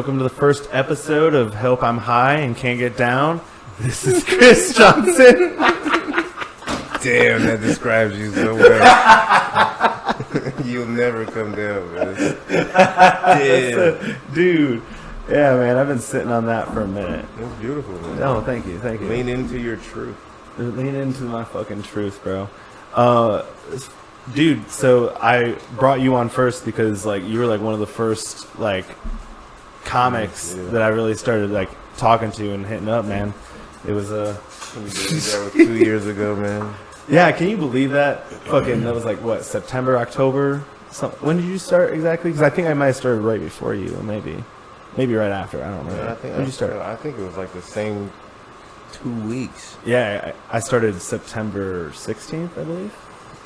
Welcome to the first episode of Help I'm High and Can't Get Down. This is Kris Johnson. Damn, that describes you so well. You'll never come down, man. Damn. Dude. Yeah, man, I've been sitting on that for a minute. That's beautiful, man. Oh, thank you. Lean into your truth. Lean into my fucking truth, bro. Dude, so I brought you on first because, like, you were, like, one of the first, like, comics that I really started, like, talking to and hitting up, man. It was, That was 2 years ago, man. Yeah, can you believe that? Fucking, that was, like, what, September, October? When did you start exactly? Because I think I might have started right before you, maybe right after. I don't remember. When did you start? I think it was, like, the same 2 weeks. Yeah, I started September 16th, I believe.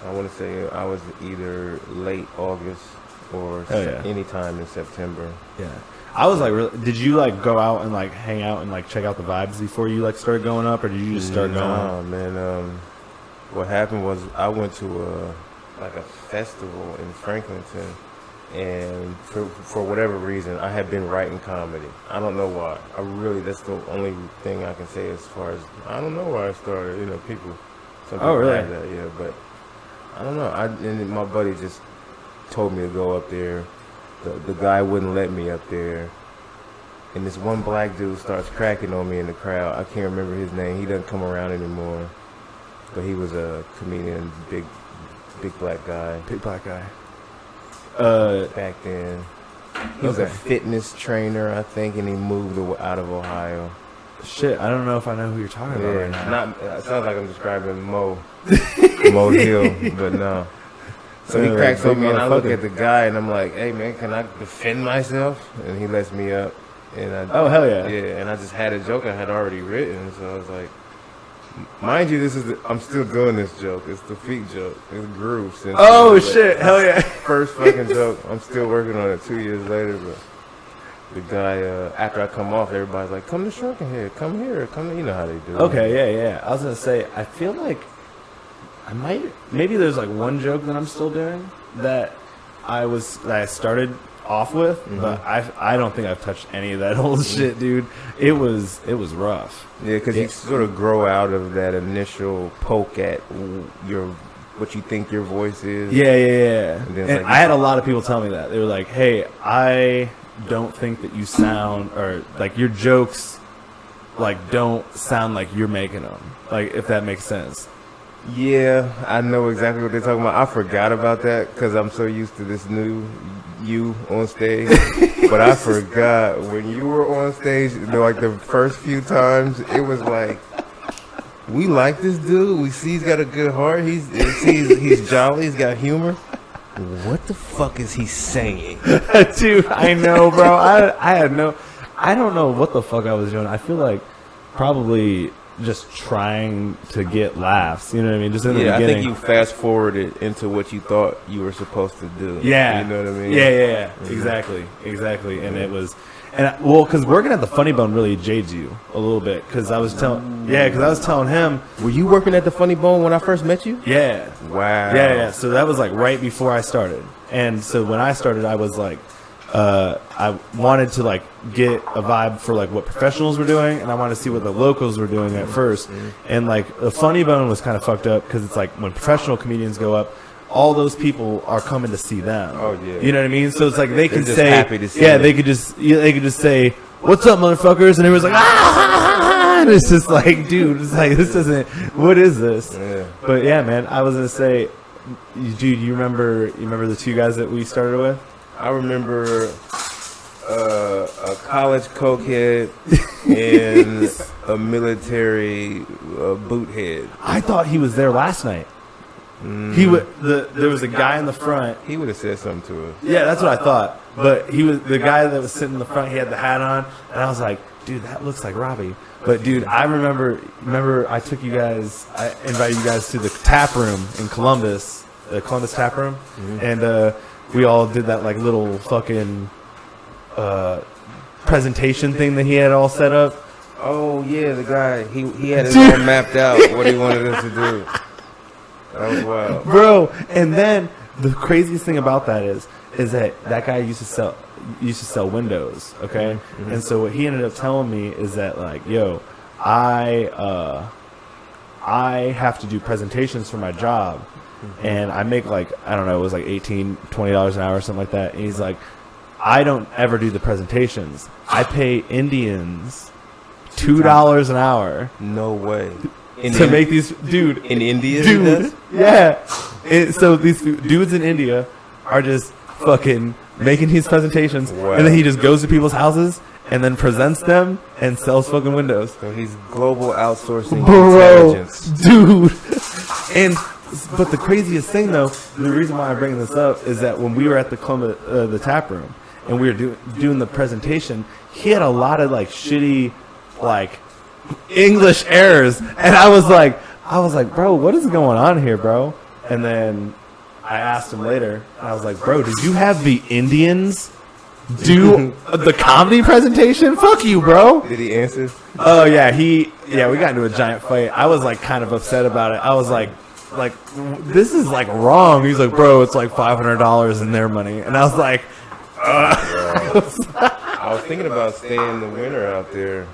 I want to say I was either late August or any time in September. Yeah. I was like, did you like go out and like hang out and like check out the vibes before you like started going up, or did you just start going? No, man. What happened was I went to a festival in Franklinton, and for whatever reason, I had been writing comedy. I don't know why. That's the only thing I can say as far as I don't know why I started. You know, some people really? have that, yeah, but. I don't know. And my buddy just told me to go up there. The guy wouldn't let me up there. And this one black dude starts cracking on me in the crowd. I can't remember his name. He doesn't come around anymore. But he was a comedian, big black guy. Big black guy. Back then. He was a fitness trainer, I think, and he moved out of Ohio. Shit, I don't know if I know who you're talking about right now. It sounds like I'm describing Mo Hill, but no. So he cracks on me, and I look at the guy, and I'm like, "Hey, man, can I defend myself?" And he lets me up. And oh, hell yeah. Yeah, and I just had a joke I had already written, so I was like, mind you, I'm still doing this joke. It's the feet joke. It's groove. Oh, shit, hell yeah. First fucking joke. I'm still working on it 2 years later, but... The guy, after I come off, everybody's like, come to Shrunken Head, come here, you know how they do. Okay, yeah. I was going to say, I feel like maybe there's like one joke that I'm still doing that I started off with, but I don't think I've touched any of that old shit, dude. It was rough. Yeah, because you sort of grow out of that initial poke at what you think your voice is. Yeah. And I had a lot of people tell me that. They were like, hey, I don't think that you sound, or like your jokes like don't sound like you're making them, like, if that makes sense. Yeah, I know exactly what they're talking about. I forgot about that because I'm so used to this new you on stage. But I forgot when you were on stage, like the first few times, it was like, we like this dude, we see he's got a good heart, he's jolly, he's got humor. What the fuck is he saying? Dude, I know, bro. I don't know what the fuck I was doing. I feel like probably just trying to get laughs. You know what I mean? Just in the beginning. I think you fast forwarded into what you thought you were supposed to do. Yeah. You know what I mean? Yeah. Exactly. And it was... because working at the Funny Bone really jades you a little bit. Because I was telling him. Were you working at the Funny Bone when I first met you? Yeah. Wow. Yeah. So that was like right before I started. And so when I started, I was like, I wanted to like get a vibe for like what professionals were doing, and I wanted to see what the locals were doing at first. And like the Funny Bone was kind of fucked up because it's like when professional comedians go up, all those people are coming to see them. Oh yeah. You know what I mean? So it's like they can say, happy to see them. they could just say, "What's up, motherfuckers?" And everyone's like, "Ah!" And it's just like, dude, it's like, this isn't. What is this? Yeah. But yeah, man, I was gonna say, dude, you remember the two guys that we started with? I remember a college cokehead and a military boothead. I thought he was there last night. There was a guy in the front. He would have said something to us. Yeah, that's what I thought. But he was the guy that was sitting in the front. He had the hat on, and I was like, dude, that looks like Robbie. But dude, I remember I took you guys. I invited you guys to the tap room in Columbus, the Columbus tap room, and we all did that like little fucking presentation thing that he had all set up. Oh yeah, the guy he had it all mapped out what he wanted us to do. That was wild, bro. And then the craziest thing about that is is that guy used to sell windows, okay? And so what he ended up telling me is that, like, yo, I have to do presentations for my job, and I make, like, I don't know, it was like $18, $20 an hour or something like that. And he's like, I don't ever do the presentations. I pay Indians $2 an hour. No way. To make these, dude. In India? Dude. Yeah. So these dudes in India are just fucking making these presentations, and then he just goes to people's houses and then presents them and sells fucking windows. So he's global outsourcing intelligence. Dude. But the craziest thing, though, the reason why I'm bringing this up is that when we were at the tap room and we were doing the presentation, he had a lot of, like, shitty, like, English errors, and I was like, bro, what is going on here, bro? And then I asked him later, and I was like, bro, did you have the Indians do the comedy presentation? Fuck you, bro. Did he answer? Oh yeah, we got into a giant fight. I was, like, kind of upset about it. I was like, this is, like, wrong. He's like, bro, it's like $500 in their money, and I was like, I was thinking about staying the winter out there.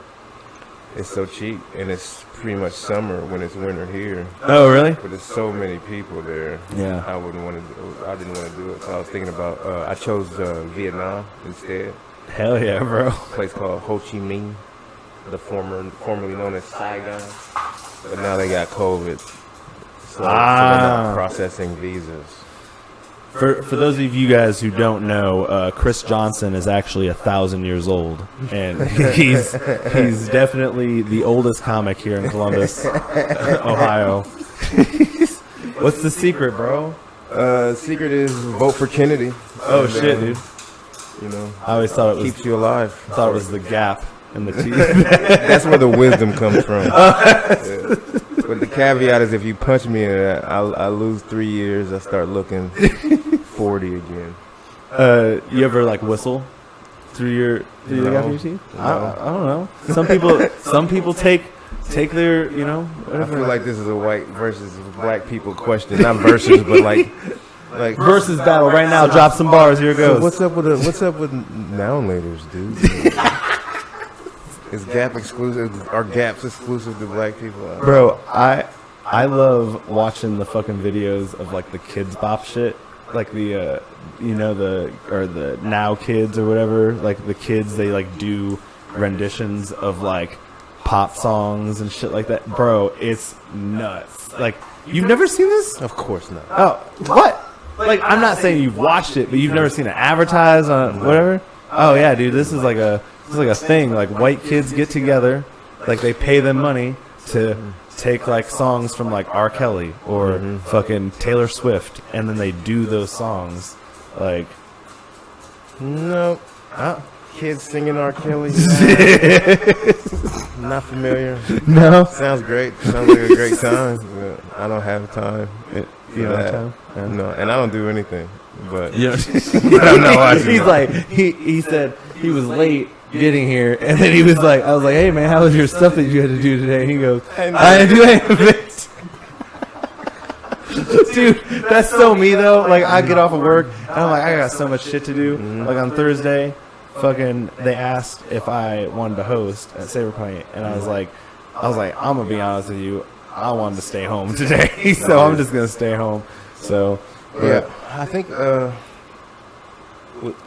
It's so cheap, and it's pretty much summer when it's winter here. Oh, really? But there's so many people there. Yeah. I didn't want to do it. So I was thinking about. I chose Vietnam instead. Hell yeah, bro. A place called Ho Chi Minh, formerly known as Saigon, but now they got COVID, so they're not processing visas. For those of you guys who don't know, Kris Johnson is actually 1,000 years old, and he's definitely the oldest comic here in Columbus, Ohio. What's the secret, bro? Secret is vote for Kennedy. Oh shit, dude! You know, I always thought it was keeps you alive. I thought it was the gap in the teeth. That's where the wisdom comes from. Yeah. But the caveat is, if you punch me in it, I lose 3 years. I start looking 40 again. You ever, like, whistle through the gap in your teeth? No. I don't know. Some people take their, you know, whatever. I feel like this is a white versus black people question, not versus, but like versus battle right now. Drop some bars. Here it goes. So what's up with noun letters, dude? Is Gap exclusive? Are Gaps exclusive to black people? Bro, I love watching the fucking videos of, like, the Kids Bop shit, like the the Now Kids or whatever. Like, the kids, they, like, do renditions of, like, pop songs and shit like that. Bro, it's nuts. Like, you've never seen this? Of course not. Oh, what? Like, I'm not saying you've watched it, but you've never seen it advertised on whatever? Oh yeah, dude, this is like a thing. Like, white kids get together, like, they pay them money to take, like, songs from, like, R. Kelly or fucking Taylor Swift, and then they do those songs. Like, no, kids singing R. Kelly. Not familiar. No, sounds great. Sounds like a great time. But I don't have time. You don't have time? Yeah. No, and I don't do anything. But yeah. I'm not watching. He's like, he said he was late getting here, and then he was like, I was like, hey man, how was your stuff that you had to do today? He goes, I didn't do any of it. Dude, that's so me though. Like, I get off of work and I'm like, I got so much shit to do. Like, on Thursday, fucking, they asked if I wanted to host at Saber Point, and I was like, I'm gonna be honest with you, I wanted to stay home today, so I'm just gonna stay home. So yeah, I think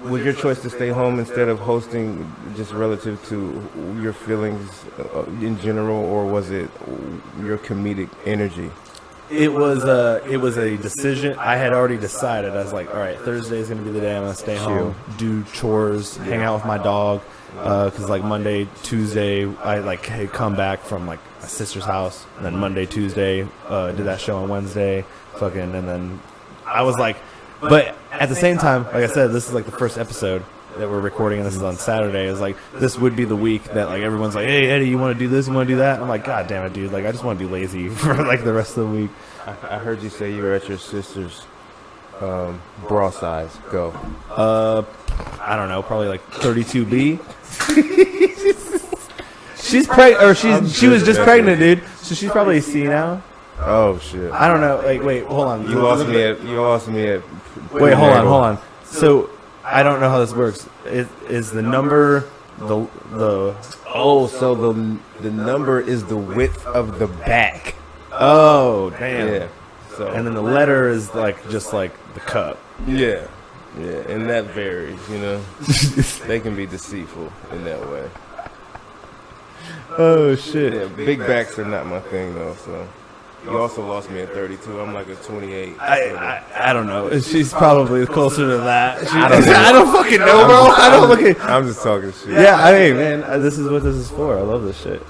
was your choice to stay home instead of hosting just relative to your feelings in general, or was it your comedic energy? It was a decision. I had already decided. I was like, all right, Thursday is going to be the day I'm going to stay home, do chores, hang out with my dog, because, like, Monday, Tuesday, I, like, had come back from, like, my sister's house, and then Monday, Tuesday, did that show on Wednesday, fucking, and then I was like, but at the same time, like I said, this is, like, the first episode that we're recording, and this is on Saturday. Is like, this would be the week that, like, everyone's like, hey Eddie, you want to do this, you want to do that? And I'm like, god damn it, dude, like, I just want to be lazy for, like, the rest of the week. I heard you say you were at your sister's bra size. Go. I don't know, probably like 32B. She's pregnant, or she was just pregnant, dude, so she's probably a C now. Oh shit. I don't know. Like, wait, hold on. You lost me at. Wait, hold on. So I don't know how this works. Is the number the Oh, so the number is the width of the back. oh damn. Yeah. So And then the letter is like just like the cup. yeah, and that varies. They can be deceitful in that way. Oh shit. Yeah, big backs are not my thing though. So you also lost me at 32. I'm like a 28. I don't know. She's probably closer to that. I don't fucking know, bro. I don't look at. I'm just talking shit. Yeah, I mean, man, this is what this is for. I love this shit.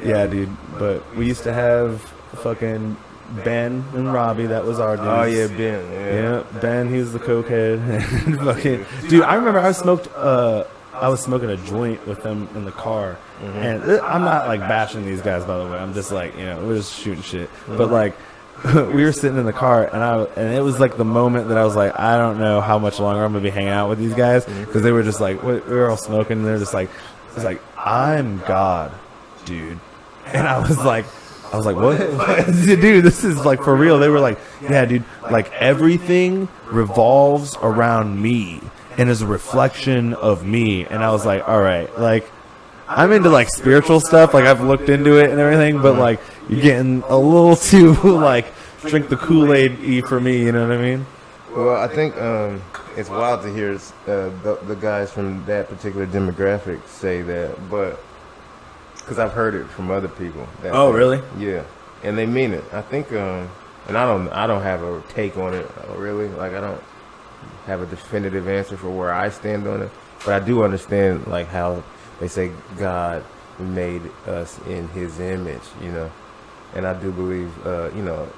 Yeah, dude. But we used to have fucking Ben and Robbie. That was our dudes. Oh yeah, Ben. Yeah, Ben. He was the cokehead. And fucking dude. I remember I was smoking a joint with them in the car, and I'm not like bashing these guys, by the way. I'm just like, we're just shooting shit. But like, we were sitting in the car, and it was like the moment that I was like, I don't know how much longer I'm gonna be hanging out with these guys, because they were just like, we were all smoking, and they're just like, it's like, I'm God, dude, and I was like, what? Dude, this is like for real. They were like, yeah, dude, like everything revolves around me and is a reflection of me. And I was like, all right, like I'm into like spiritual stuff. Like I've looked into it and everything, but like you're getting a little too like drink the Kool-Aid for me. You know what I mean? Well, I think it's wild to hear the guys from that particular demographic say that, but because I've heard it from other people. Oh, really? Yeah, and they mean it. I think, and I don't have a take on it really. Like I don't have a definitive answer for where I stand on it, but I do understand like how they say God made us in His image, and I do believe,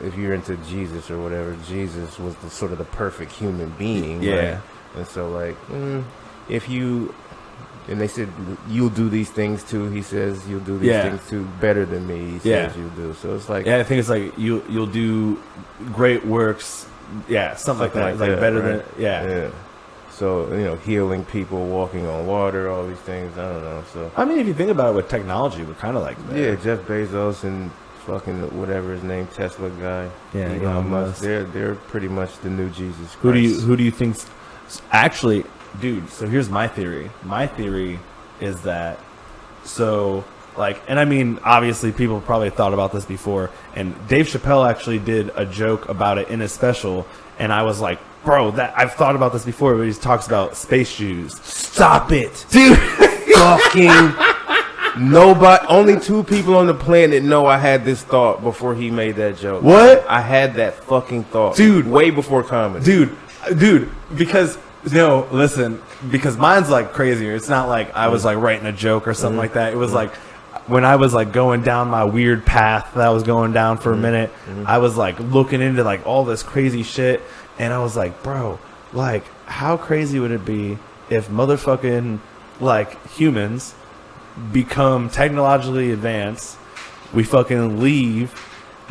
if you're into Jesus or whatever, Jesus was the sort of the perfect human being, yeah. Right? And so like, if you, and they said you'll do these things too. He says you'll do these things too better than me. He says you'll do. So it's like, I think it's like you'll do great works. Yeah, something like that. Like better right? than yeah. So healing people, walking on water, all these things. I don't know. So I mean, if you think about it, with technology, we're kind of like that. Yeah, Jeff Bezos and fucking whatever his name, Tesla guy. Yeah, Elon Musk. They're pretty much the new Jesus Christ. Who do you think's actually, dude? So here's my theory. My theory is that and I mean, obviously, people probably thought about this before, and Dave Chappelle actually did a joke about it in his special, and I was like, bro, that I've thought about this before, but he talks about space shoes. Stop it, dude! Fucking nobody. Only 2 people on the planet know I had this thought before he made that joke. What? I had that fucking thought, dude, way before comedy, dude, because. No, listen, because mine's like crazier. It's not like I was like writing a joke or something like that. It was like when I was like going down my weird path that I was going down for a minute, I was like looking into like all this crazy shit, and I was like, bro, like how crazy would it be if motherfucking like humans become technologically advanced, we fucking leave,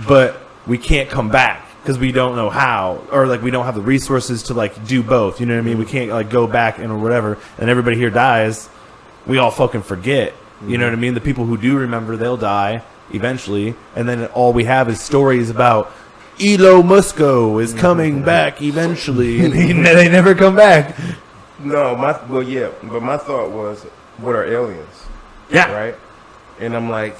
but we can't come back because we don't know how, or like we don't have the resources to like do both. You know what I mean? We can't like go back and or whatever, and everybody here dies. We all fucking forget. You know what I mean? The people who do remember, they'll die eventually, and then all we have is stories about Elon Musk is coming back eventually, and they never come back. No, but my thought was, what are aliens? Yeah, right. And I'm like,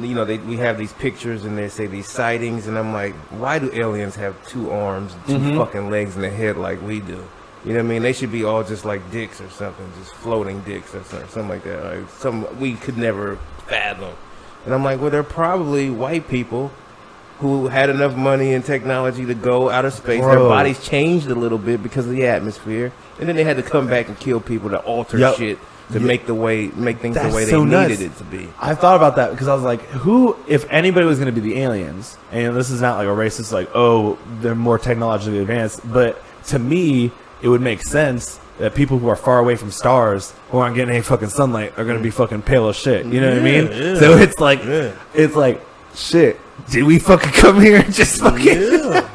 we have these pictures and they say these sightings, and I'm like, why do aliens have 2 arms, 2 fucking legs, and a head like we do? You know what I mean? They should be all just like dicks or something, just floating dicks or something like that. Like some we could never fathom. And I'm like, well, they're probably white people who had enough money and technology to go outer space. Bro. Their bodies changed a little bit because of the atmosphere, and then they had to come back and kill people to alter shit to make things the way they needed it to be. I thought about that because I was like, who, if anybody was going to be the aliens, and this is not like a racist, like, oh, they're more technologically advanced, but to me, it would make sense that people who are far away from stars, who aren't getting any fucking sunlight, are going to be fucking pale as shit. You know what I mean? Yeah. So it's like, shit, did we fucking come here and just fucking... Yeah.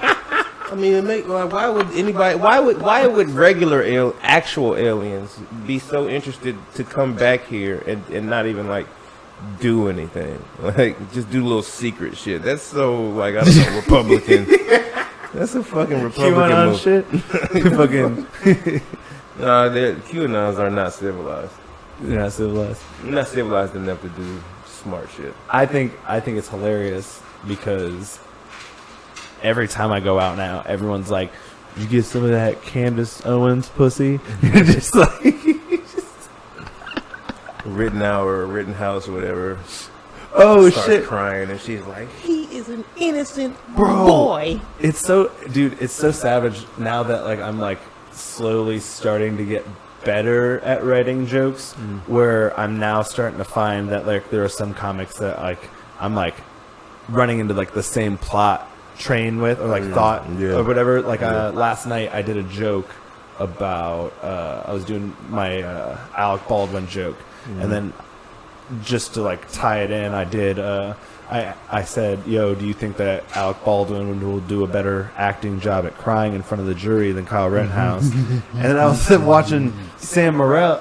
I mean, why would regular actual aliens be so interested to come back here and not even like do anything, like just do little secret shit? That's so like, I don't know, Republican. That's a fucking Republican QAnon move. shit. Fucking. Nah, QAnons are not civilized. You're not civilized. You're not civilized enough to do smart shit. I think it's hilarious because every time I go out now, everyone's like, "You get some of that Candace Owens pussy?" You're just like, Rittenhouse, or whatever. "Oh starts shit!" crying, and she's like, He is an innocent Bro. boy. It's so, dude. It's so savage now that like I'm like slowly starting to get better at writing jokes. Where I'm now starting to find that like there are some comics that like I'm like running into like the same plot train with or like thought Yeah. or whatever. Like last night I did a joke about I was doing my Alec Baldwin joke, and then just to like tie it in, I did. I said, "Yo, do you think that Alec Baldwin will do a better acting job at crying in front of the jury than Kyle Rittenhouse?" And then I was watching Sam Morril.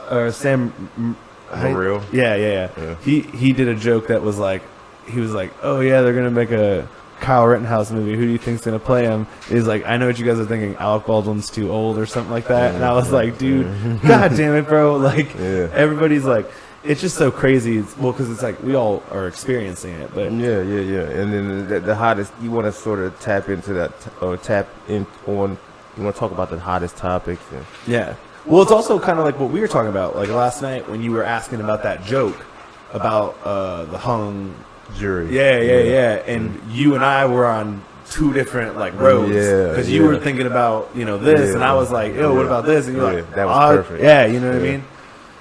Yeah. He did a joke that was like, he was like, "Oh yeah, they're gonna make a Kyle Rittenhouse movie. Who do you think's gonna play him?" He's like, "I know what you guys are thinking. Alec Baldwin's too old or something like that." And I was like, "Dude, god damn it, bro! Like everybody's like." It's just so crazy. Because it's like we all are experiencing it, but Yeah. And then the hottest, you want to sort of tap into that, or tap in on, you want to talk about the hottest topics. And, yeah. Well, it's also kind of like what we were talking about, like last night when you were asking about that joke about the hung jury. Yeah. And you and I were on two different like roads because you were thinking about this, and I was like, "Yo, what about this?" And you're like, "That was perfect." Yeah, you know what I mean?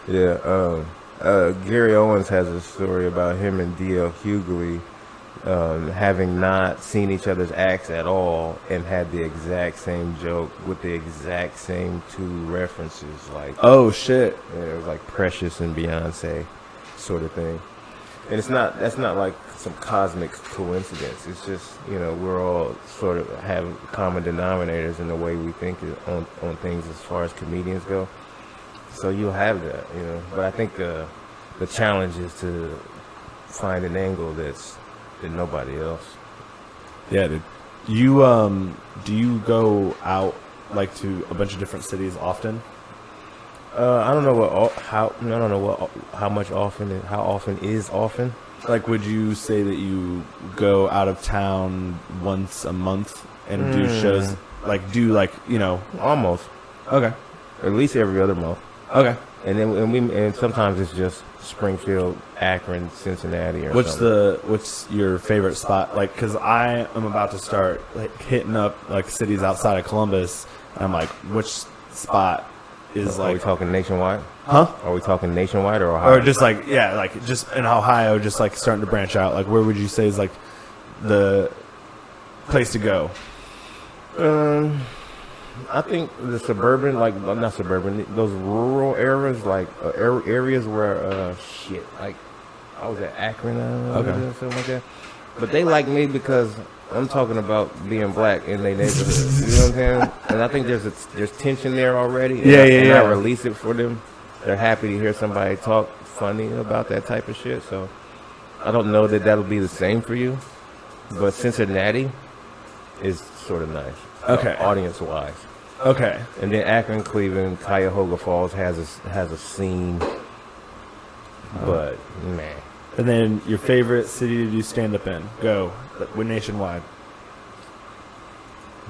Yeah. Gary Owens has a story about him and D.L. Hughley having not seen each other's acts at all and had the exact same joke with the exact same two references. Like, oh shit, it was like Precious and Beyonce sort of thing. And that's not like some cosmic coincidence. It's just, we're all sort of have common denominators in the way we think on things as far as comedians go. So you'll have that, But I think the challenge is to find an angle that's nobody else. Yeah, dude. You do you go out like to a bunch of different cities often? I don't know how much often and how often is often. Like, would you say that you go out of town once a month and do shows? Like, Almost. Okay. At least every other month. Okay. And sometimes it's just Springfield, Akron, Cincinnati, or something. What's your favorite spot? Like, because I am about to start like hitting up like cities outside of Columbus, and I'm like, which spot is Are like? we talking nationwide? Huh? Are we talking nationwide or Ohio? Or just like just in Ohio, just like starting to branch out. Like, where would you say is like the place to go? I think the suburban, not suburban, those rural areas, areas where, like, I was at Akron, or something like that. But they like me because I'm talking about being black in their neighborhood. You know what I'm saying? And I think there's tension there already. And I release it for them. They're happy to hear somebody talk funny about that type of shit. So I don't know that that'll be the same for you. But Cincinnati is sort of nice. Okay. Audience-wise. Okay. And then Akron, Cleveland, Cuyahoga Falls has a scene, but man. And then your favorite city to do stand up in? Go. We're nationwide.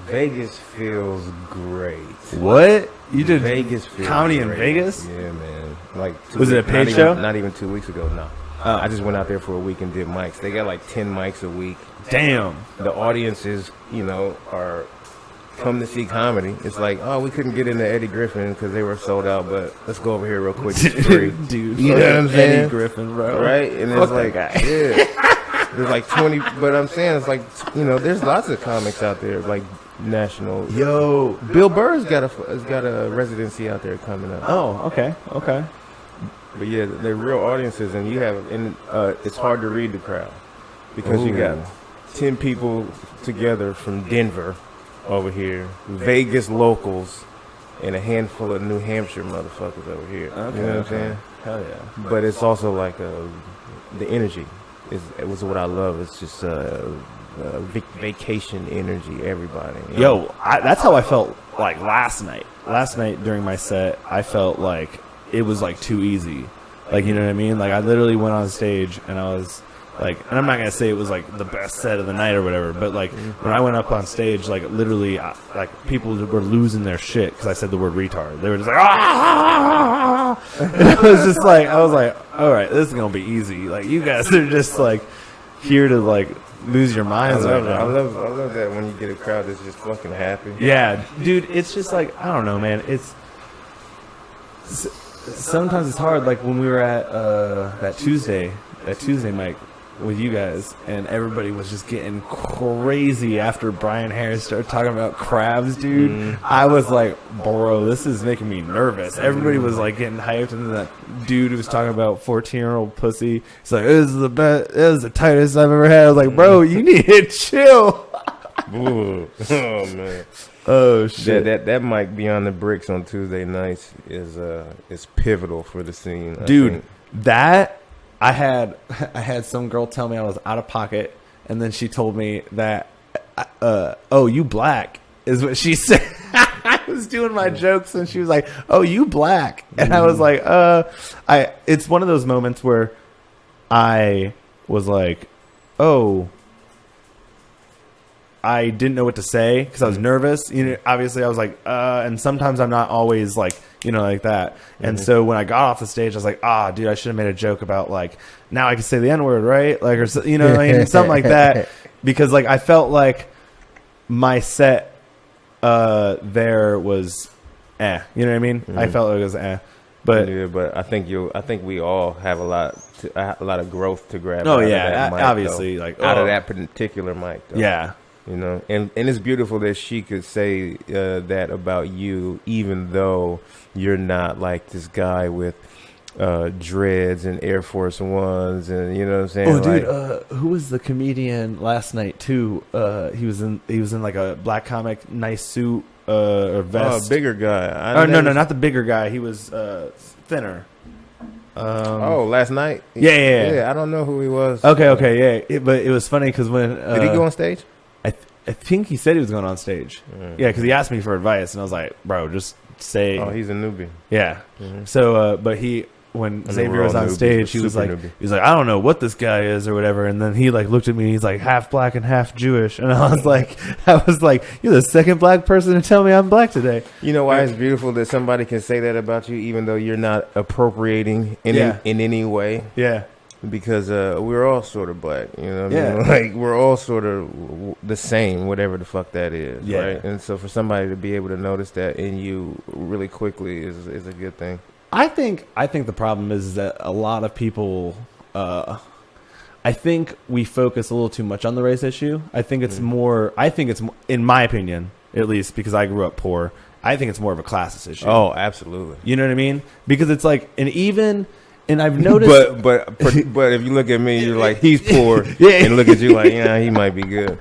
Vegas feels great. What? You did Vegas feels comedy in great. Vegas? Yeah, man. Like was it a paid show? Not even 2 weeks ago. No. Oh. I just went out there for a week and did mics. They got like 10 mics a week. Damn. The audiences, are come to see comedy. It's like, oh, we couldn't get into Eddie Griffin because they were sold out, but let's go over here real quick. It's free. Dude. You know what I'm saying? Eddie Griffin, bro. Right? And Fuck it's like, that guy. yeah. There's like 20, but I'm saying it's like, there's lots of comics out there, like national. Yo. Bill Burr's got a residency out there coming up. Oh, okay. Okay. But yeah, they're real audiences, and it's hard to read the crowd because you got 10 people together from Denver over here, Vegas locals, and a handful of New Hampshire motherfuckers over here. Okay, you know what I'm saying? Hell yeah. But it's also like the energy. It was what I love. It's just vacation energy. Everybody. Yo, that's how I felt like last night. Last night during my set, I felt like it was like too easy. Like, you know what I mean? Like, I literally went on stage and I was like, and I'm not going to say it was like the best set of the night or whatever, but like when I went up on stage, like literally, like people were losing their shit because I said the word retard. They were just like, ah! And I was like, all right, this is going to be easy. Like, you guys are just like here to like lose your minds right now. I love that when you get a crowd that's just fucking happy. Yeah, dude, it's just like, I don't know, man. Sometimes it's hard. Like when we were at that Tuesday mic with you guys, and everybody was just getting crazy after Brian Harris started talking about crabs, dude. I was like, bro, this is making me nervous. Everybody was like getting hyped, and then that dude who was talking about 14-year-old pussy, he's like, this is the best, this is the tightest I've ever had. I was like, bro, you need to chill. Ooh. Oh man. Oh shit. That mic Beyond the Bricks on Tuesday nights is pivotal for the scene. Dude, that I had some girl tell me I was out of pocket, and then she told me that oh, you black is what she said. I was doing my jokes and she was like, oh, you black, and I was like, it's one of those moments where I was like, oh, I didn't know what to say because I was nervous. You know, obviously I was like, and sometimes I'm not always like, you know, like that. And so when I got off the stage, I was like, dude, I should have made a joke about like, now I can say the N-word, right? Like, or, you know, I mean, something like that. Because like, I felt like my set there was, you know what I mean? I felt like it was, but yeah, but I think we all have a lot of growth to grab. Oh out yeah, of that mic, obviously, though. like out of that particular mic. Though. Yeah. You know, and it's beautiful that she could say that about you, even though you're not like this guy with dreads and Air Force Ones, and you know what I'm saying. Oh, dude, who was the comedian last night too? He was in like a black comic, nice suit or vest. Oh, bigger guy. No, not the bigger guy. He was thinner. Last night. Yeah. I don't know who he was. Okay, yeah. But it was funny because when did he go on stage? I think he said he was going on stage. Yeah, because he asked me for advice, and I was like, bro, just say. Oh, he's a newbie. Yeah. So, but when Xavier was on stage, he was like, I don't know what this guy is or whatever. And then he like looked at me, and he's like half black and half Jewish, and I was like, you're the second black person to tell me I'm black today. You know why it's beautiful that somebody can say that about you, even though you're not appropriating in any way. Yeah. Because we're all sort of black, you know what I mean? Like, we're all sort of the same, whatever the fuck that is, right? And so for somebody to be able to notice that in you really quickly is a good thing. I think the problem is that a lot of people, I think we focus a little too much on the race issue. I think it's more, in my opinion, at least because I grew up poor, I think it's more of a classist issue. Oh, absolutely. You know what I mean? Because it's like, and I've noticed, but if you look at me, you're like, he's poor, and look at you like, yeah, he might be good.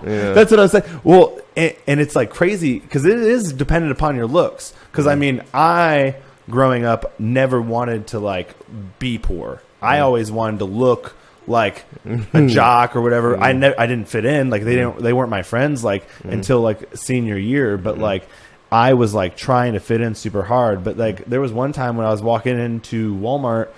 Yeah. That's what I was saying. Well, and it's like crazy because it is dependent upon your looks. Because I mean, I growing up never wanted to like be poor. I always wanted to look like a jock or whatever. I didn't fit in. Like they weren't my friends like until like senior year. But like I was like trying to fit in super hard. But like there was one time when I was walking into Walmart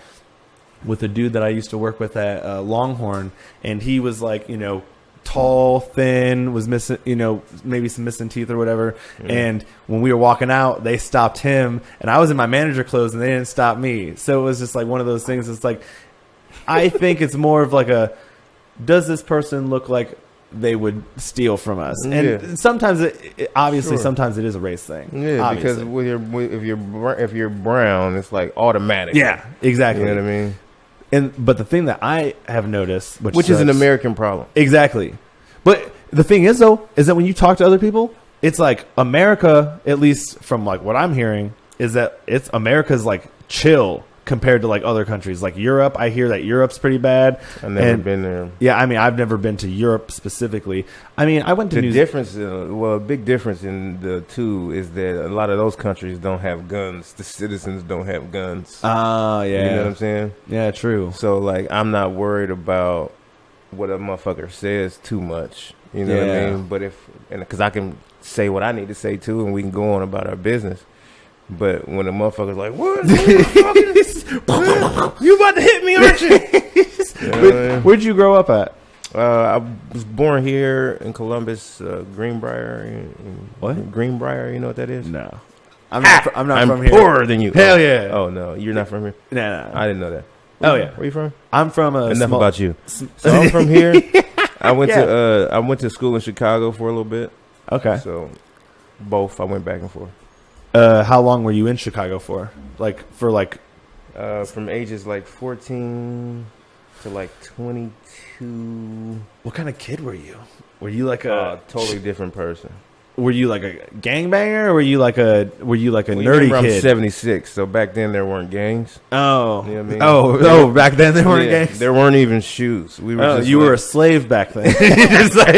with a dude that I used to work with at Longhorn, and he was like, you know, tall, thin, was missing, you know, maybe some missing teeth or whatever. And when we were walking out, they stopped him, and I was in my manager clothes, and they didn't stop me. So it was just like one of those things. It's like, I think it's more of like does this person look like they would steal from us? And sometimes sometimes it is a race thing. Yeah, obviously. Because if you're brown, it's like automatic. Yeah, exactly. You know what I mean? But the thing that I have noticed, which is an American problem, exactly. But the thing is, though, is that when you talk to other people, it's like America, at least from like what I'm hearing, is that America's like chill compared to like other countries, like Europe. I hear that Europe's pretty bad. I've never been there. Yeah, I mean, I've never been to Europe specifically. I mean, I went to a big difference in the two is that a lot of those countries don't have guns. The citizens don't have guns. Yeah. You know what I'm saying? Yeah, true. So like, I'm not worried about what a motherfucker says too much. You know what I mean? But because I can say what I need to say too, and we can go on about our business. But when a motherfucker's like, "What? You about to hit me, aren't you?" Where'd you grow up at? I was born here in Columbus, Greenbrier. What? Greenbrier, you know what that is? No. I'm not from here. I'm poorer than you. Hell yeah. Oh, no. You're not from here? Nah. I didn't know that. Oh, yeah. Where you from? I'm from a Enough small, about you. So I'm from here. I went to school in Chicago for a little bit. Okay. So both, I went back and forth. How long were you in Chicago for? From ages like 14 to like 22. What kind of kid were you? Were you like a totally different person? Were you like a gangbanger, or were you like a nerdy remember kid? I'm 76, so back then there weren't gangs. Oh, you know what I mean? Oh, back then there weren't gangs. There weren't even shoes. We were. You were a slave back then. Just like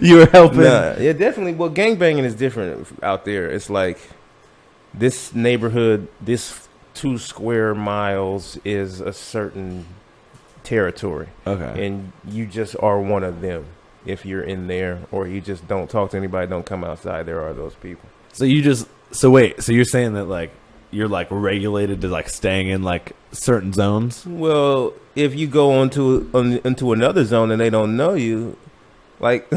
you were helping. Nah, yeah, definitely. Well, gangbanging is different out there. It's like this neighborhood, this 2 square miles is a certain territory. Okay, and you just are one of them. If you're in there, or you just don't talk to anybody, don't come outside, there are those people. So you're saying that like you're like regulated to like staying in like certain zones? Well, if you go into another zone and they don't know you, like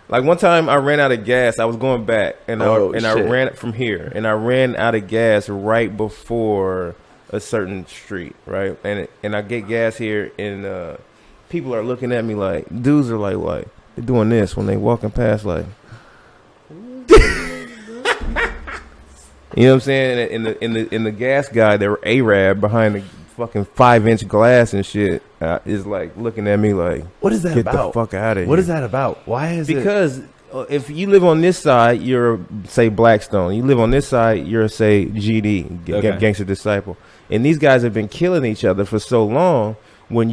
like one time I ran out of gas. I was going back and I ran from here, and I ran out of gas right before a certain street, right? And I get gas here, and people are looking at me like, dudes are like they're doing this when they walking past, like, you know what I'm saying? In the gas guy, they were Arab behind the fucking 5-inch glass and shit is like looking at me like, what is that get about? The fuck out of here! What is that about? Why is because if you live on this side, you're say Blackstone. You live on this side, you're say GD, Gangster Disciple, and these guys have been killing each other for so long. When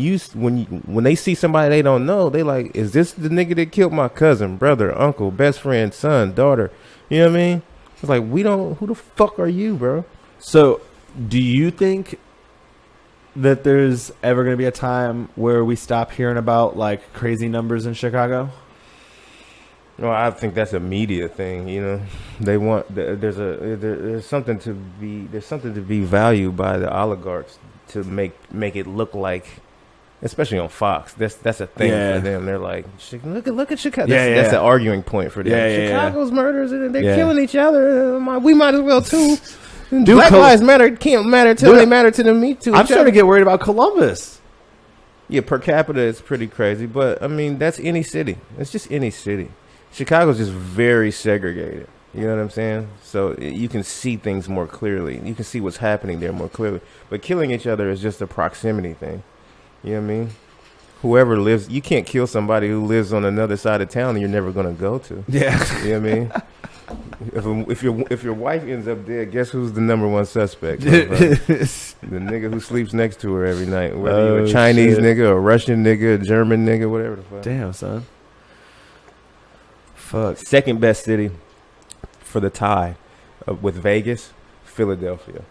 they see somebody they don't know, they like, is this the nigga that killed my cousin, brother, uncle, best friend, son, daughter? You know what I mean? It's like, who the fuck are you, bro? So, do you think that there's ever going to be a time where we stop hearing about like crazy numbers in Chicago? No, I think that's a media thing. You know, they want there's something to be valued by the oligarchs to make it look like, especially on Fox. That's a thing for them. They're like, look at Chicago. That's an arguing point for them. Chicago's murders, and they're killing each other. We might as well too. Black lives matter can't matter till they matter to them. Me too. I'm starting to get worried about Columbus. Yeah, per capita it's pretty crazy, but I mean that's any city. It's just any city. Chicago's just very segregated. You know what I'm saying? So you can see things more clearly. You can see what's happening there more clearly. But killing each other is just a proximity thing. You know what I mean? Whoever lives, you can't kill somebody who lives on another side of town that you're never going to go to. Yeah. You know what I mean? If your wife ends up dead, guess who's the number one suspect? The nigga who sleeps next to her every night. Whether you're a Chinese nigga, a Russian nigga, a German nigga, whatever the fuck. Damn, son. Fuck. Second best city for the tie with Vegas, Philadelphia.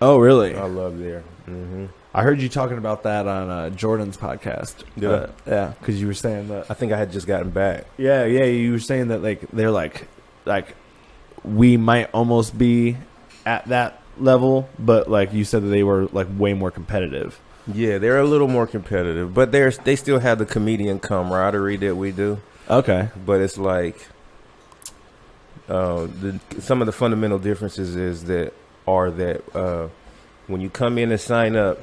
Oh, really? I love there. Mm-hmm. I heard you talking about that on Jordan's podcast. Yeah, because you were saying that. I think I had just gotten back. Yeah, you were saying that like they're like we might almost be at that level, but like you said that they were like way more competitive. Yeah, they're a little more competitive, but they still have the comedian camaraderie that we do. Okay, but it's like some of the fundamental differences is that when you come in and sign up,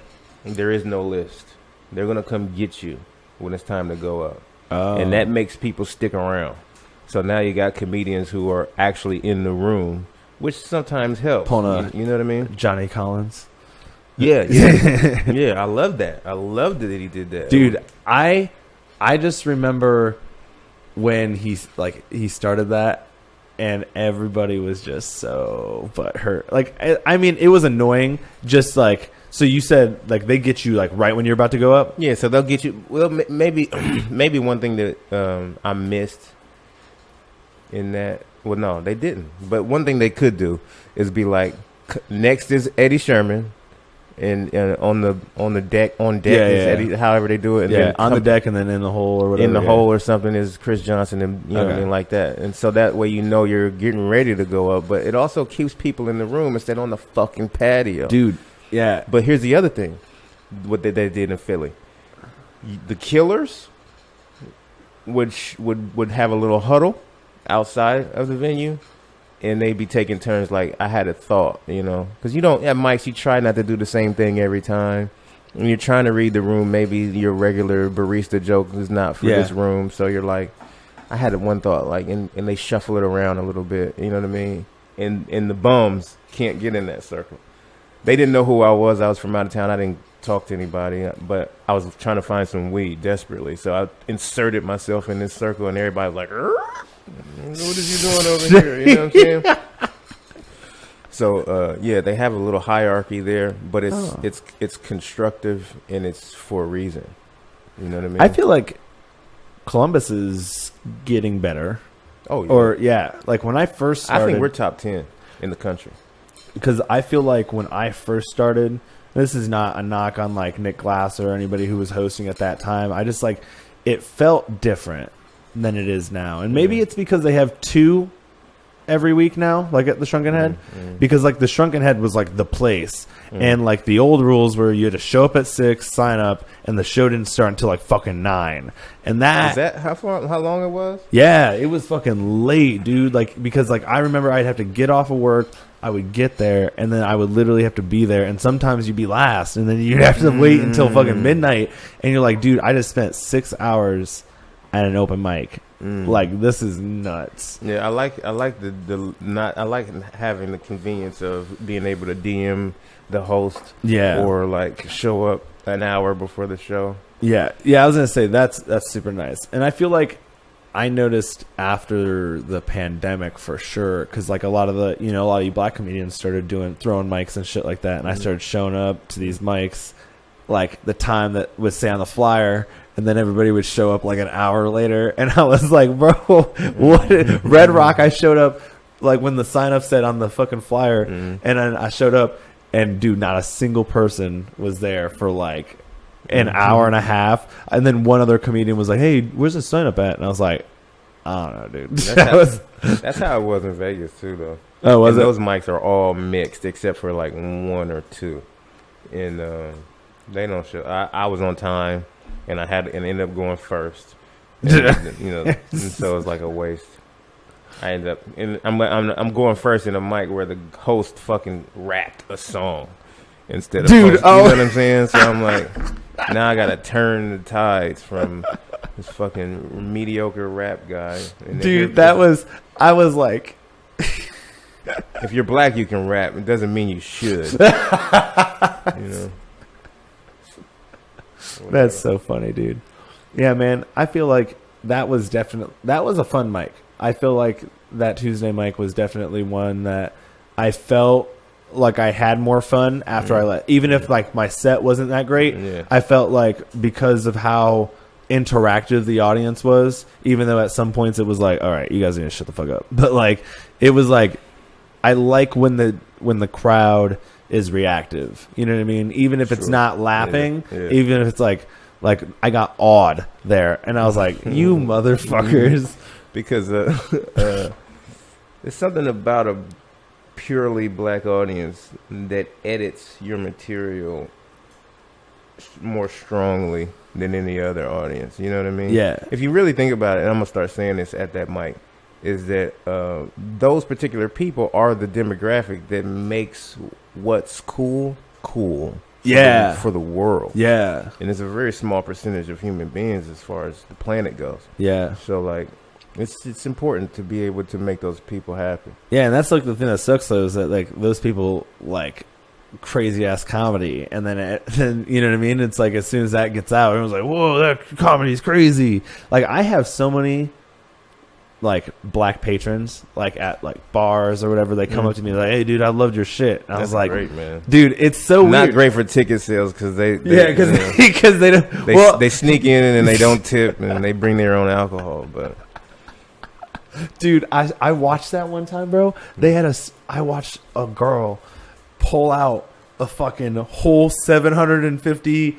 there is no list. They're gonna come get you when it's time to go up, and that makes people stick around. So now you got comedians who are actually in the room, which sometimes helps. You know what I mean? Johnny Collins. Yeah. I love that. I loved that he did that, dude. I just remember when he started that, and everybody was just so butthurt. Like, I mean, it was annoying. Just like, so you said like they get you like right when you're about to go up. Yeah, so they'll get you. Well, maybe one thing that I missed in that. Well, no, they didn't. But one thing they could do is be like, next is Eddie Sherman, and on the deck Yeah. however they do it. And Yeah, then on the deck and then in the hole or whatever. in the hole or something is Kris Johnson, and you know what I Okay. mean, like that. And so that way you're getting ready to go up, but it also keeps people in the room instead on the fucking patio. Dude, yeah. But here's the other thing, what they did in Philly. The Killers would have a little huddle outside of the venue, and they'd be taking turns. Like, I had a thought, you know, because you don't at mics, you try not to do the same thing every time. When you're trying to read the room, maybe your regular barista joke is not for this room, so you're like, I had one thought, like, and they shuffle it around a little bit, you know what I mean? And the bums can't get in that circle. They didn't know who I was. I was from out of town. I didn't talk to anybody, but I was trying to find some weed desperately. So I inserted myself in this circle, and everybody was like, what is you doing over here? You know what I'm saying? So, yeah, they have a little hierarchy there, but it's constructive, and it's for a reason. You know what I mean? I feel like Columbus is getting better. Oh, yeah. Or, yeah, like when I first started. I think we're top 10 in the country. Because I feel like when I first started, this is not a knock on like Nick Glass or anybody who was hosting at that time. I just like, it felt different than it is now. And maybe it's because they have 2 every week now, like at the Shrunken Head. Because like the Shrunken Head was like the place. And like the old rules were you had to show up at 6, sign up, and the show didn't start until like fucking 9. And Is that how long it was? yeah, it was fucking late, dude. Like, because like I remember I'd have to get off of work, I would get there, and then I would literally have to be there, and sometimes you'd be last, and then you'd have to wait until fucking midnight, and you're like, dude, I just spent 6 hours at an open mic. Like, this is nuts. Yeah, I like I like having the convenience of being able to DM the host, or like show up an hour before the show. Yeah, I was gonna say that's super nice, and I feel like I noticed after the pandemic for sure, because like a lot of you black comedians started throwing mics and shit like that, and I started showing up to these mics like the time that would say on the flyer, and then everybody would show up like an hour later, and I was like, bro, what? Red Rock, I showed up like when the sign up said on the fucking flyer, and then I showed up, and dude, not a single person was there for like an hour and a half, and then one other comedian was like, "Hey, where's the sign up at?" And I was like, "I don't know, dude." That's how it was in Vegas too, though. Oh, was it? Those mics are all mixed except for like 1 or 2, and they don't show. I was on time, and ended up going first. And, you know, and so it was like a waste. I ended up, and I'm going first in a mic where the host fucking rapped a song instead of dude. host, you know what I'm saying? So I'm like, now I gotta turn the tides from this fucking mediocre rap guy. And dude, I was like, if you're black, you can rap. It doesn't mean you should. You know. That's so funny, dude. Yeah, man. I feel like that was a fun mic. I feel like that Tuesday mic was definitely one that I felt like I had more fun after I left. Even if like my set wasn't that great, I felt like because of how interactive the audience was, even though at some points it was like, all right, you guys need to shut the fuck up. But like, it was like, I like when the crowd is reactive. You know what I mean? Even if it's not laughing, even if it's like I got awed there, and I was like, you motherfuckers. Because there's something about a purely black audience that edits your material more strongly than any other audience. You know what I mean? Yeah. If you really think about it, and I'm going to start saying this at that mic, is that those particular people are the demographic that makes what's cool. Yeah. For the world. Yeah. And it's a very small percentage of human beings as far as the planet goes. Yeah. So, like, it's important to be able to make those people happy. Yeah, and that's like the thing that sucks though, is that like those people like crazy ass comedy, and then you know what I mean? It's like as soon as that gets out, everyone's like, whoa, that comedy's crazy. Like, I have so many like black patrons like at like bars or whatever, they come up to me like, hey dude, I loved your shit, and I was like, great, man. Dude, it's so not weird. Great for ticket sales because they they don't they sneak in and they don't tip and they bring their own alcohol. But dude, I watched that one time, bro. I watched a girl pull out a fucking whole 750,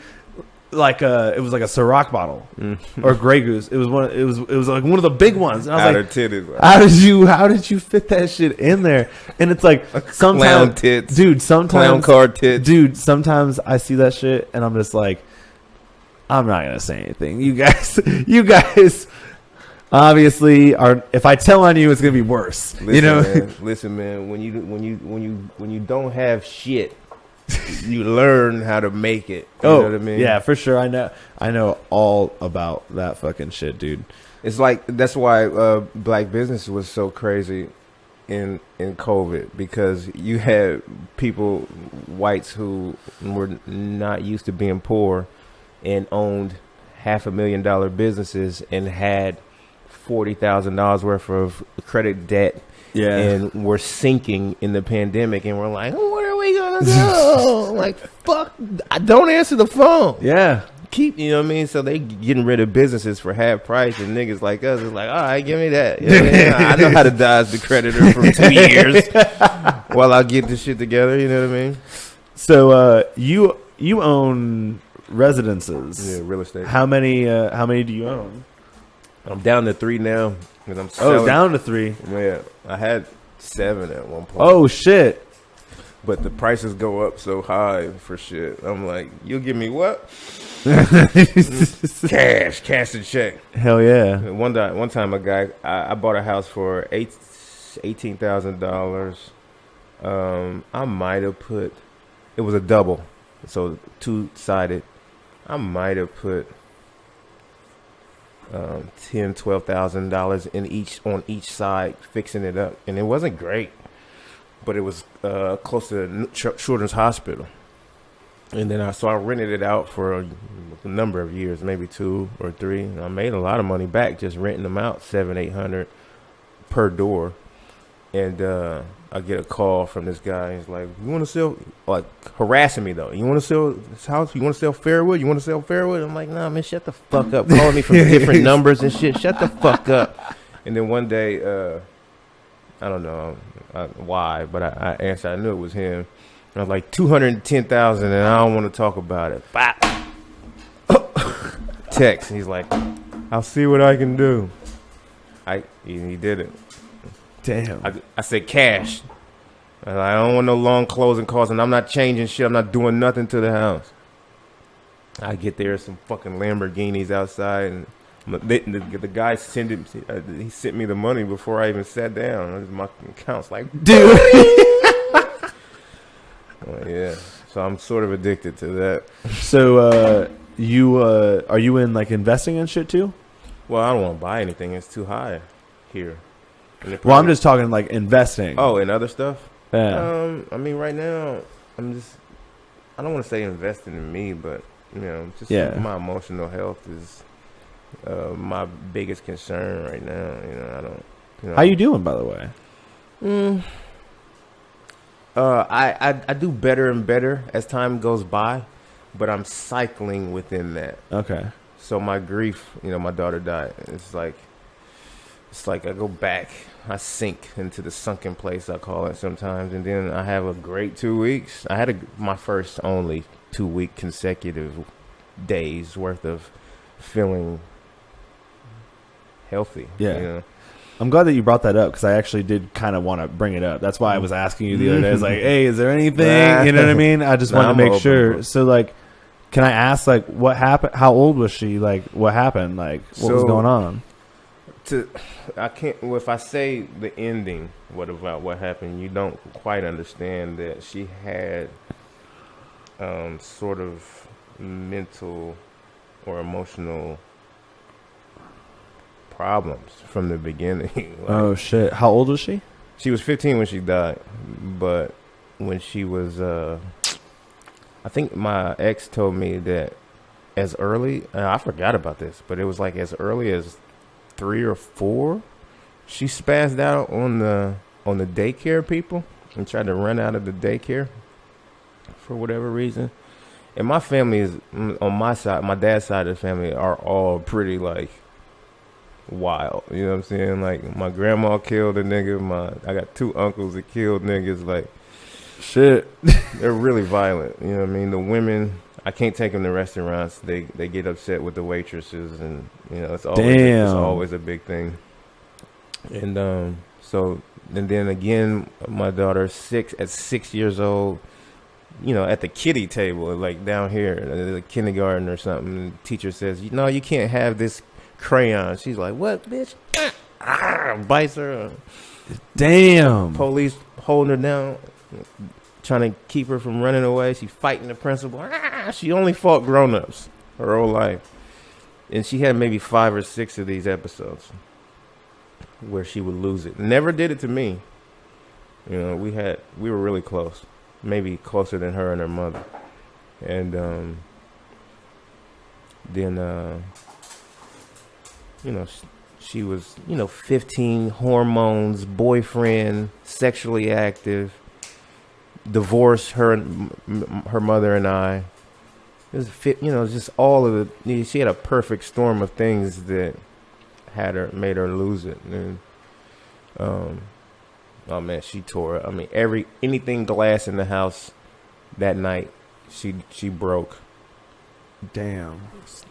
like it was like a Ciroc bottle or Grey Goose. It was like one of the big ones. And I was like, titties. how did you fit that shit in there? And it's like sometimes, clown tits, dude. Sometimes clown car tits, dude. Sometimes I see that shit and I'm just like, I'm not gonna say anything. You guys. Obviously, if I tell on you, it's gonna be worse. Listen, man. When you don't have shit, you learn how to make it. You know what I mean? Yeah, for sure. I know all about that fucking shit, dude. It's like that's why black business was so crazy in COVID, because you had people, whites, who were not used to being poor and owned $500,000 businesses and had $40,000 worth of credit debt, and we're sinking in the pandemic, and we're like, where are we gonna go? Like, fuck, don't answer the phone. Yeah, you know what I mean? So they getting rid of businesses for half price, and niggas like us is like, all right, give me that. You know what I mean? I know how to dodge the creditor for 2 years while I get this shit together. You know what I mean? So you own residences? Yeah, real estate. How many do you own? I'm down to 3 now. I'm selling. Down to 3. Yeah, I had 7 at one point. Oh shit! But the prices go up so high for shit. I'm like, you'll give me what? cash and check. Hell yeah! One time, I bought a house for $18,000. I might have put, it was a double, so 2-sided. I might have put $10,000-$12,000 on each side, fixing it up, and it wasn't great, but it was close to Children's Hospital. And then I rented it out for a number of years, maybe 2 or 3. And I made a lot of money back just renting them out, $700-$800 per door. And I get a call from this guy. He's like, "You want to sell?" Like, harassing me though. "You want to sell this house? You want to sell Fairwood? You want to sell Fairwood?" I'm like, "Nah, man, shut the fuck up." Calling me from different numbers and shit. Shut the fuck up. And then one day, I don't know why, but I answered. I knew it was him. I was like, 210,000, and I don't want to talk about it. Bop. Text. He's like, "I'll see what I can do." He did it. Damn. I said cash. I don't want no long closing costs, and I'm not changing shit. I'm not doing nothing to the house. I get there, some fucking Lamborghinis outside, and the guy sent me the money before I even sat down. My account's like, dude. Yeah, so I'm sort of addicted to that. So are you in like investing and shit too? Well, I don't want to buy anything. It's too high here. Well, I'm just talking like investing. Oh, and other stuff? Yeah. I mean, right now, I don't want to say investing in me, but, my emotional health is my biggest concern right now. How you doing, by the way? I do better and better as time goes by, but I'm cycling within that. Okay. So my grief, my daughter died. It's like I go back, I sink into the sunken place, I call it sometimes, and then I have a great 2 weeks. I had my first only 2-week consecutive days worth of feeling healthy. Yeah. I'm glad that you brought that up, because I actually did kind of want to bring it up. That's why I was asking you the other day. I was like, "Hey, is there anything?" You know what I mean? I just wanted to make sure. Bro. So, like, can I ask, like, what happened? How old was she? Like, what happened? Like, what was going on? I can't. Well, if I say the ending, what happened? You don't quite understand that she had sort of mental or emotional problems from the beginning. Like, oh shit! How old was she? She was 15 when she died, but when she was, I think my ex told me that as early. I forgot about this, but it was like as early as 3 or 4, she spazzed out on the daycare people and tried to run out of the daycare for whatever reason. And my family is on my side, my dad's side of the family are all pretty like wild. You know what I'm saying? Like my grandma killed a nigga. I got 2 uncles that killed niggas. Like Shit. They're really violent. You know what I mean? The women, I can't take them to restaurants. They get upset with the waitresses, and it's always a big thing. And and then again, my daughter's 6 years old. At the kiddie table, like down here, the kindergarten or something. The teacher says, "No, you can't have this crayon." She's like, "What, bitch?" Bites her. Damn. Police holding her down, trying to keep her from running away. She's fighting the principal. She only fought grown-ups her whole life. And she had maybe 5 or 6 of these episodes where she would lose it. Never did it to me. We were really close. Maybe closer than her and her mother. And then she was 15, hormones, boyfriend, sexually active, divorced her mother and I. It was just all of the. She had a perfect storm of things that made her lose it. And oh man, she tore it. I mean, anything glass in the house that night, she broke. Damn.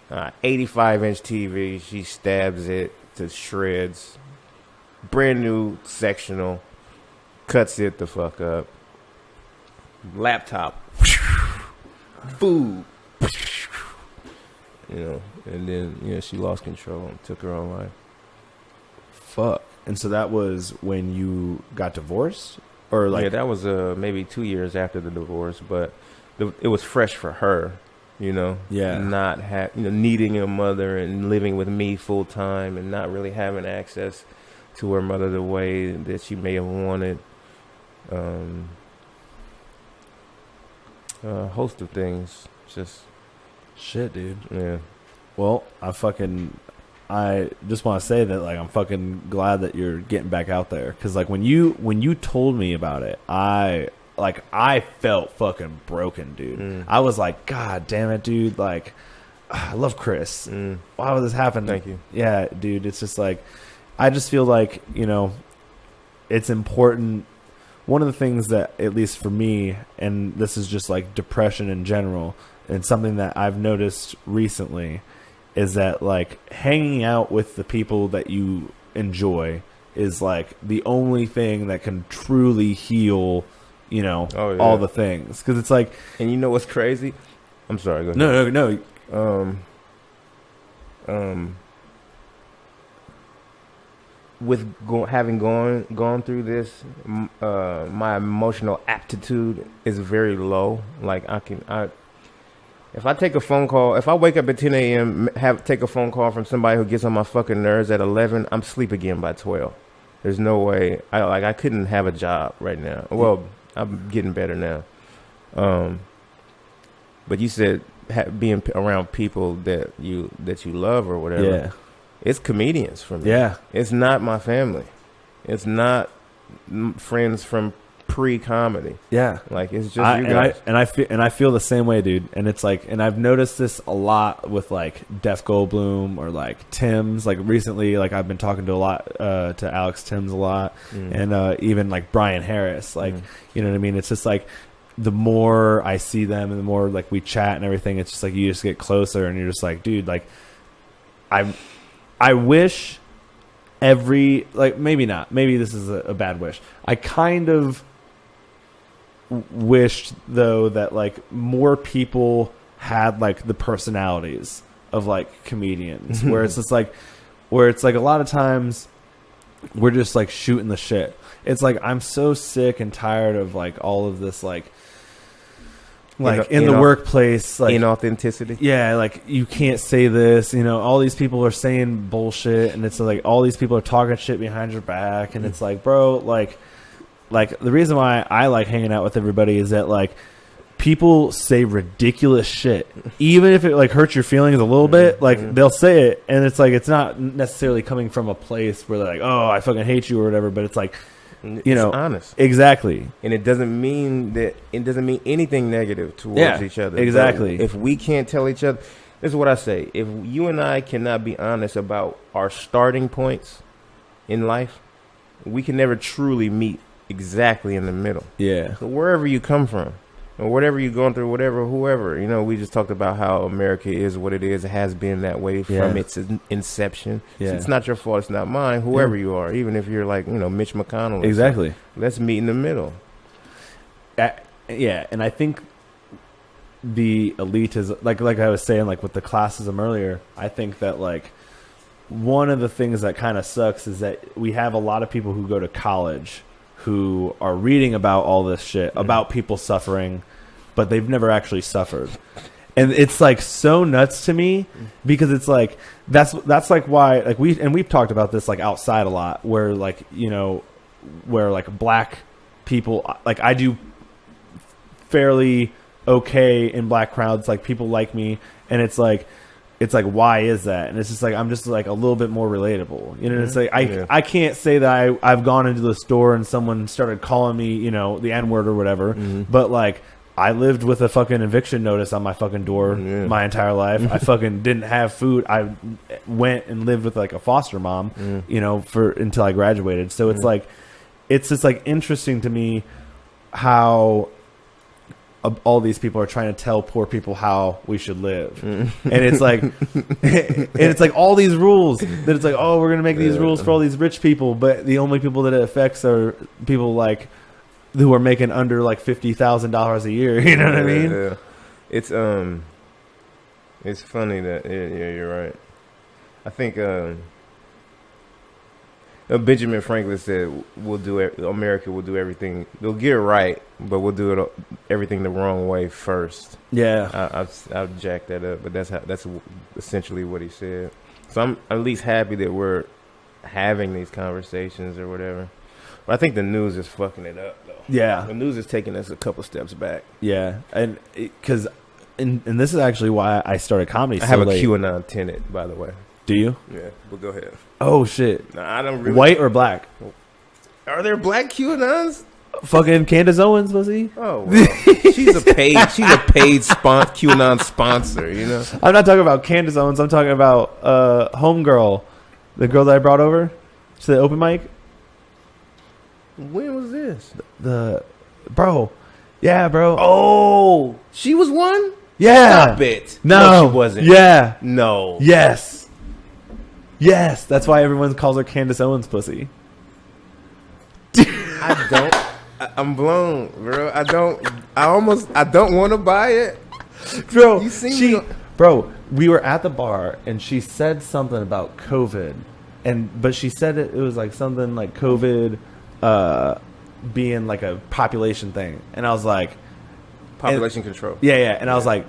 85-inch TV, she stabs it to shreds. Brand new sectional, cuts it the fuck up. Laptop, food, and then she lost control and took her own life. Fuck. And so that was when you got divorced, or like that was maybe 2 years after the divorce, but it was fresh for her. Yeah. Not needing a mother and living with me full time and not really having access to her mother the way that she may have wanted. A host of things. Just shit, dude. Yeah. Well, I just want to say that like I'm fucking glad that you're getting back out there, because like when you told me about it, I felt fucking broken, dude. I was like, God damn it, dude. Like, I love Kris. Why would this happen? Thank you. Yeah, dude. It's just like, I just feel like, it's important. One of the things that, at least for me, and this is just like depression in general, and something that I've noticed recently, is that like hanging out with the people that you enjoy is like the only thing that can truly heal all the things. Because it's like, and you know what's crazy? I'm sorry, go ahead. No. With having gone through this, my emotional aptitude is very low. Like if I take a phone call, if I wake up at 10 a.m., take a phone call from somebody who gets on my fucking nerves at 11, I'm asleep again by 12. There's no way. I couldn't have a job right now. Well, I'm getting better now. But you said being around people that you love or whatever. Yeah. It's comedians for me. Yeah. It's not my family. It's not friends from pre-comedy. Yeah. Like, it's just you guys. I feel the same way, dude. And it's like, and I've noticed this a lot with like Def Goldblum or like Tim's. Like recently, like I've been talking to to Alex Timms a lot, and even like Brian Harris. Like, you know what I mean? It's just like, the more I see them and the more like we chat and everything, it's just like you just get closer and you're just like, dude, like I wish maybe not. Maybe this is a bad wish. I kind of wished though that like more people had like the personalities of like comedians, where it's just like, where it's like a lot of times we're just like shooting the shit. It's like, I'm so sick and tired of like all of this like in the workplace, like inauthenticity. Yeah, like you can't say this, all these people are saying bullshit, and it's like all these people are talking shit behind your back, and it's like, bro, like the reason why I like hanging out with everybody is that like people say ridiculous shit, even if it like hurts your feelings a little bit, like they'll say it, and it's like, it's not necessarily coming from a place where they're like, oh, I fucking hate you or whatever, but it's like, it's honest. Exactly. And it doesn't mean anything negative towards each other. Exactly. But if we can't tell each other, this is what I say. If you and I cannot be honest about our starting points in life, we can never truly meet exactly in the middle. Yeah. So wherever you come from, or whatever you're going through, whoever, we just talked about how America is what it is. It has been that way from its inception. Yeah. So it's not your fault. It's not mine. Whoever you are, even if you're like, Mitch McConnell. Exactly. Let's meet in the middle. Yeah, and I think the elite is like I was saying, like with the classism earlier. I think that like one of the things that kind of sucks is that we have a lot of people who go to college who are reading about all this shit about people suffering, but they've never actually suffered. And it's like so nuts to me because it's like that's like why like we've talked about this like outside a lot where like where like black people like I do fairly okay in black crowds, like people like me, and it's like why is that? And it's just like I'm just like a little bit more relatable, it's like I can't say that I've gone into the store and someone started calling me the N-word or whatever, but like I lived with a fucking eviction notice on my fucking door my entire life. I fucking didn't have food. I went and lived with like a foster mom for until I graduated. So it's like it's just like interesting to me how all these people are trying to tell poor people how we should live, and it's like all these rules that it's like, oh, we're gonna make these rules for all these rich people, but the only people that it affects are people like who are making under like $50,000 a year. You know what I mean? Yeah. It's funny that you're right. I think Benjamin Franklin said, America will do everything. They'll get it right, but we'll do everything the wrong way first. Yeah. I've jacked that up, but that's essentially what he said. So I'm at least happy that we're having these conversations or whatever. But I think the news is fucking it up, though. Yeah. The news is taking us a couple steps back. Yeah. And because and this is actually why I started comedy. I have a late. QAnon tenant, by the way. Do you? Yeah, but go ahead. Oh shit! No, I don't really. White or black? Are there black QAnons? Fucking Candace Owens, was he? Oh, well. she's a paid QAnon sponsor. I'm not talking about Candace Owens. I'm talking about homegirl, the girl that I brought over to the open mic. When was this? The bro, yeah, bro. Oh, she was one. Yeah. Stop it. No, she wasn't. Yeah. No. Yes. Yes, that's why everyone calls her Candace Owens pussy. I'm blown, bro. I don't want to buy it. Bro, you see bro, we were at the bar and she said something about COVID. But she said it was like something like COVID being like a population thing. And I was like, population control. Yeah. And I was like,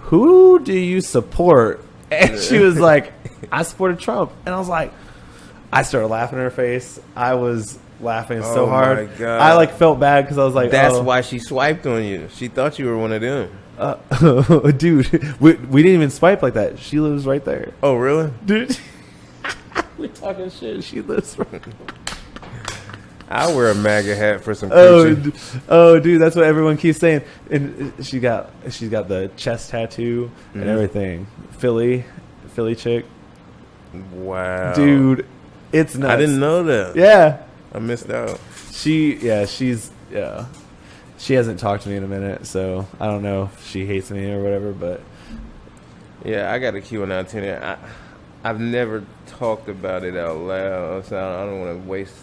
who do you support? And she was like, I supported Trump. And I was like, I started laughing in her face. I was laughing so hard. My God. I like felt bad because I was like, that's why she swiped on you. She thought you were one of them. Dude, we didn't even swipe like that. She lives right there. Oh, really? Dude, we're talking shit. She lives right there. I'll wear a MAGA hat for some preaching. Oh, dude, that's what everyone keeps saying. And she's got the chest tattoo and everything. Philly chick. Wow, dude, it's nuts. I didn't know that. Yeah, I missed out. She hasn't talked to me in a minute, so I don't know if she hates me or whatever. But yeah, I got a QAnon tenant. I've never talked about it out loud, so I don't want to waste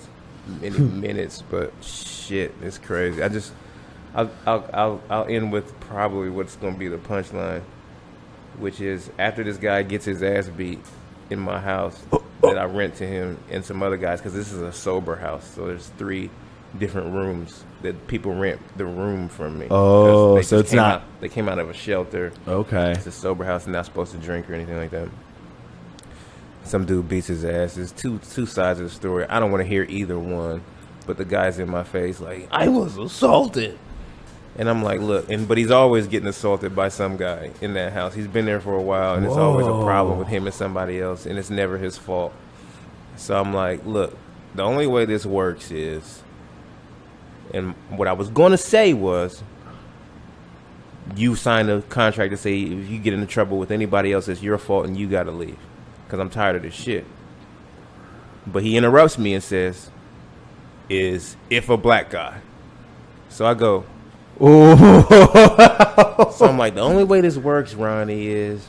many minutes, but shit, it's crazy. I'll end with probably what's going to be the punchline, which is after this guy gets his ass beat in my house that I rent to him and some other guys, because this is a sober house, so there's 3 different rooms that people rent the room from me. Oh, so it's not. They came out of a shelter. Okay. It's a sober house, and not supposed to drink or anything like that. Some dude beats his ass. There's two sides of the story. I don't want to hear either one, but the guy's in my face like, I was assaulted. And I'm like, look, but he's always getting assaulted by some guy in that house. He's been there for a while, and it's always a problem with him and somebody else, and it's never his fault. So I'm like, look, the only way this works is, and what I was going to say was, you sign a contract to say if you get into trouble with anybody else, it's your fault and you got to leave. Because I'm tired of this shit. But he interrupts me and says, is if a black guy. So I go, so I'm like, the only way this works, Ronnie, is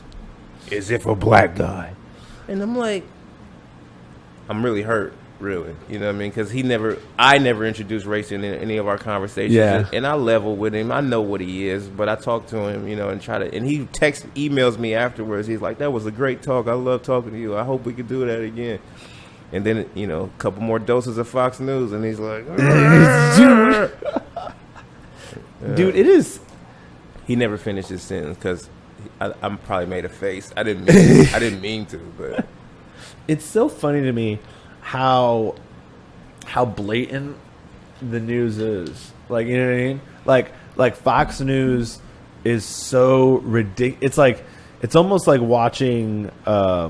if a black guy. And I'm like, I'm really hurt, really. You know what I mean? Because I never introduced race in any of our conversations. Yeah. And I level with him. I know what he is, but I talk to him, you know, and he emails me afterwards. He's like, that was a great talk. I love talking to you. I hope we could do that again. And then, you know, a couple more doses of Fox News, and he's like, Dude, it is. He never finished his sentence because I probably made a face. I didn't mean to, but It's so funny to me how blatant the news is. Like, you know what I mean? Like Fox News is so ridiculous. It's almost like watching I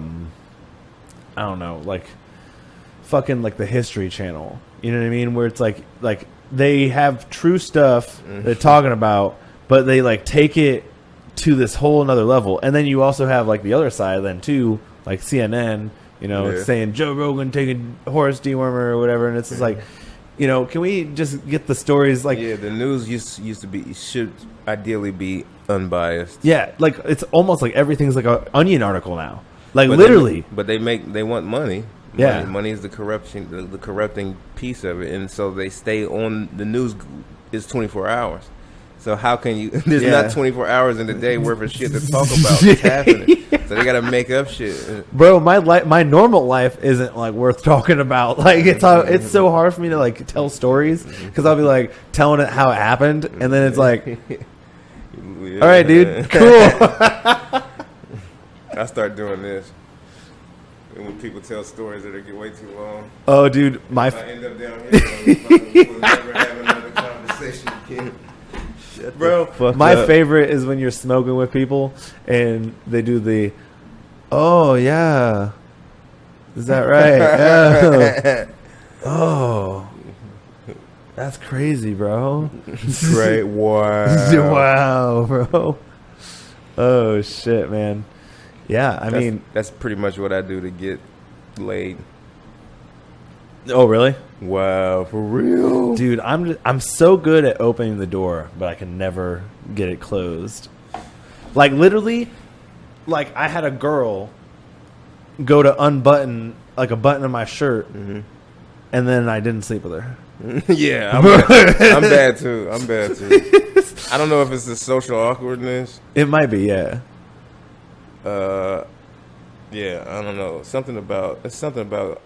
don't know, like fucking like the History Channel. You know what I mean? Where it's like they have true stuff they're talking about, but they like take it to this whole another level. And then you also have like the other side then too, like CNN, you know, saying Joe Rogan taking horse dewormer or whatever, and it's just like, you know, can we just get the stories like? Yeah, the news should ideally be unbiased. Yeah, like it's almost like everything's like an Onion article now, like literally. They want money. Yeah, money is the corruption, the corrupting piece of it, and so they stay on the news. Is 24 hours. So how can you? There's not 24 hours in the day worth of shit to talk about. What's happening? So they gotta make up shit. Bro, my normal life isn't like worth talking about. Like it's so hard for me to like tell stories because I'll be like telling it how it happened, and then it's like, all right, dude, cool. I start doing this. And when people tell stories that get way too long. Oh, dude, if I end up down here, we'll never have another conversation again. Bro, my favorite is when you're smoking with people and they do the, oh yeah, is that right? Yeah. Oh, that's crazy, bro. Great, wow, wow, bro. Oh shit, man. Yeah, I mean, that's pretty much what I do to get laid. Oh, really? Wow, for real? Dude, I'm so good at opening the door, but I can never get it closed. Like, literally, like, I had a girl go to unbutton, like, a button of my shirt, and then I didn't sleep with her. Yeah, I'm bad, too. I don't know if it's the social awkwardness. It might be, yeah. Yeah, I don't know. Something about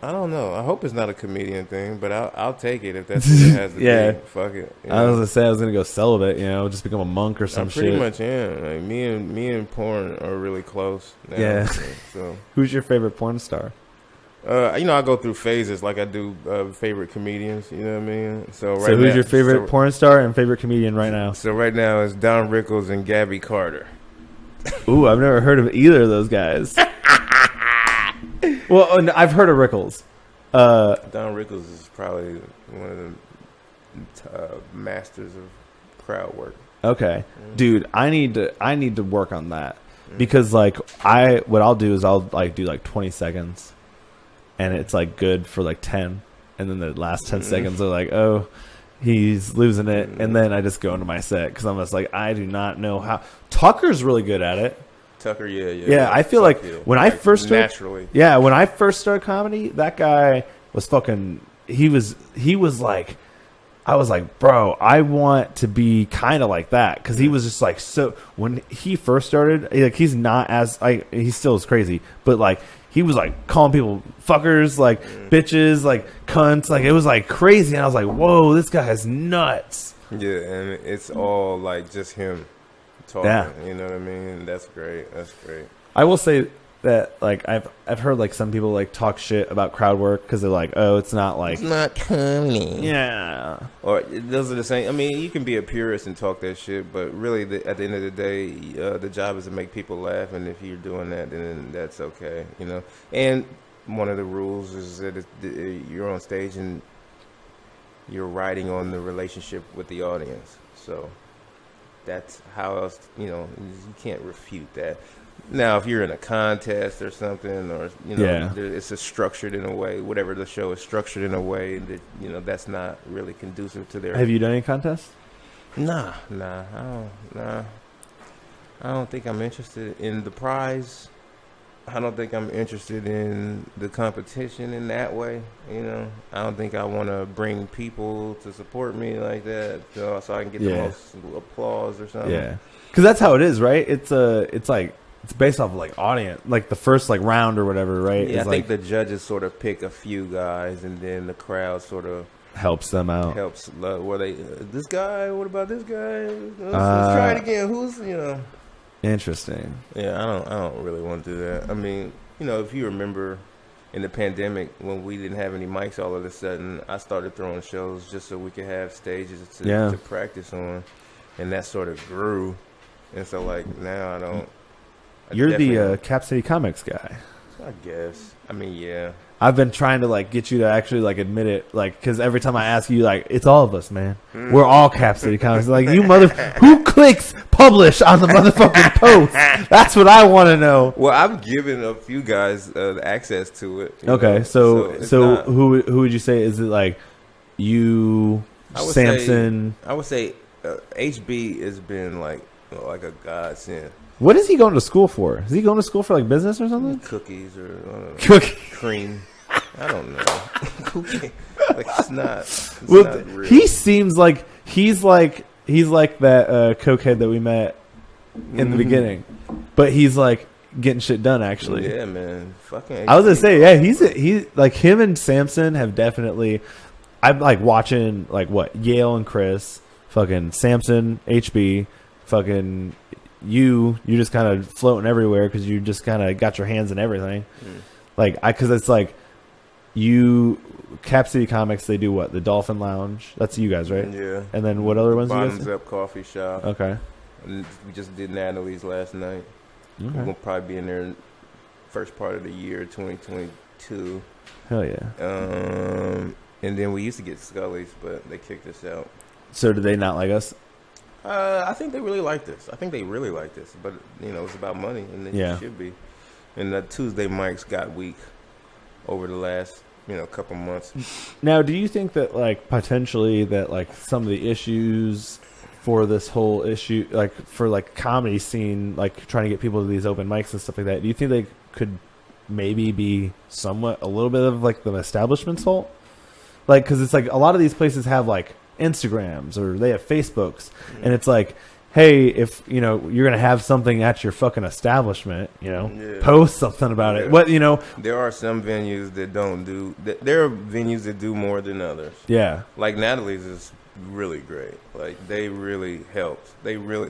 I don't know. I hope it's not a comedian thing, but I'll take it if that's what it has to be. Fuck it. I was gonna say I was gonna go celibate, you know, just become a monk or some shit. Pretty much am. Like me and porn are really close now. Yeah. So who's your favorite porn star? You know, I go through phases like I do favorite comedians, you know what I mean? So who's your favorite porn star and favorite comedian right now? So right now it's Don Rickles and Gabby Carter. Ooh, I've never heard of either of those guys. Well, I've heard of Rickles. Don Rickles is probably one of the masters of crowd work. Okay, dude, I need to work on that because like what I'll do is I'll like do like 20 seconds, and it's like good for like 10, and then the last 10 seconds are like, oh, he's losing it, and then I just go into my set because I'm just like, I do not know how. Tucker's really good at it. Tucker, yeah. Yeah, I feel like when I first started, naturally. Yeah, when I first started comedy, that guy was fucking. He was like, I was like, bro, I want to be kind of like that because he was just like so. When he first started, like he's not as he still is crazy, but like he was like calling people fuckers, like bitches, like cunts, like it was like crazy, and I was like, whoa, this guy is nuts. Yeah, and it's all like just him. Talking, yeah, you know what I mean. That's great. I will say that like I've heard like some people like talk shit about crowd work because they're like, oh, it's not comedy. Yeah, or those are the same. I mean, you can be a purist and talk that shit, but really, at the end of the day, the job is to make people laugh, and if you're doing that, then that's okay, you know. And one of the rules is that you're on stage and you're riding on the relationship with the audience, so. That's how else, you know, you can't refute that. Now, if you're in a contest or something, or you know, Yeah. it's a structured in a way, whatever the show is structured in a way that you know that's not really conducive to their. Have you done any contests? Nah, I don't think I'm interested in the prize. I don't think I'm interested in the competition in that way. You know, I don't think I want to bring people to support me like that, so I can get the most applause or something. Yeah, because that's how it is, right? It's like it's based off of like audience, like the first like round or whatever, right? Yeah, is I like, think the judges sort of pick a few guys, and then the crowd sort of helps them out. helps. Where they this guy? What about this guy? Let's try it again. Who's you know? Interesting. Yeah, I don't really want to do that. I mean, you know, if you remember in the pandemic when we didn't have any mics all of a sudden, I started throwing shows just so we could have stages to practice on, and that sort of grew. And so like now I don't. You're the Cap City Comics guy. I guess. I mean, yeah. I've been trying to like get you to actually like admit it, like because every time I ask you, like it's all of us, man. We're all Cap City Comics. Like you who clicks publish on the motherfucking post? That's what I want to know. Well, I've given a few guys access to it. Okay, know, so who would you say is it like you, Samson? I would say HB has been like a godsend. What is he going to school for? Is he going to school for like business or something? Cookies or Cream. I don't know. Cookie. Like it's not real. He seems like he's like that cokehead that we met in the beginning, but he's like getting shit done actually. Yeah, man. Fucking. I was gonna say, yeah, he's like him and Samson have definitely. I'm like watching like what Yale and Kris, fucking Samson, HB, fucking. You're just kind of floating everywhere because you just kind of got your hands in everything. Because it's like you, Cap City Comics, they do what? The Dolphin Lounge. That's you guys, right? Yeah. And then what other ones? Bottoms Up Coffee Shop. Okay. And we just did Natalie's last night. Okay. We're gonna probably be in there first part of the year, 2022. Hell yeah. And then we used to get Scully's, but they kicked us out. So do they not like us? I think they really like this. But you know, it's about money, and it should be. And the Tuesday mics got weak over the last couple months. Now, do you think that like potentially that like some of the issues for this whole issue, like for like comedy scene, like trying to get people to these open mics and stuff like that, do you think they could maybe be somewhat a little bit of like the establishment's fault? Like, because it's like a lot of these places have like Instagrams or they have Facebooks, and it's like, hey, if you're gonna have something at your fucking establishment, post something about it. What there are some venues that don't do. There are venues that do more than others. Yeah, like Natalie's is really great. Like they really helped. They really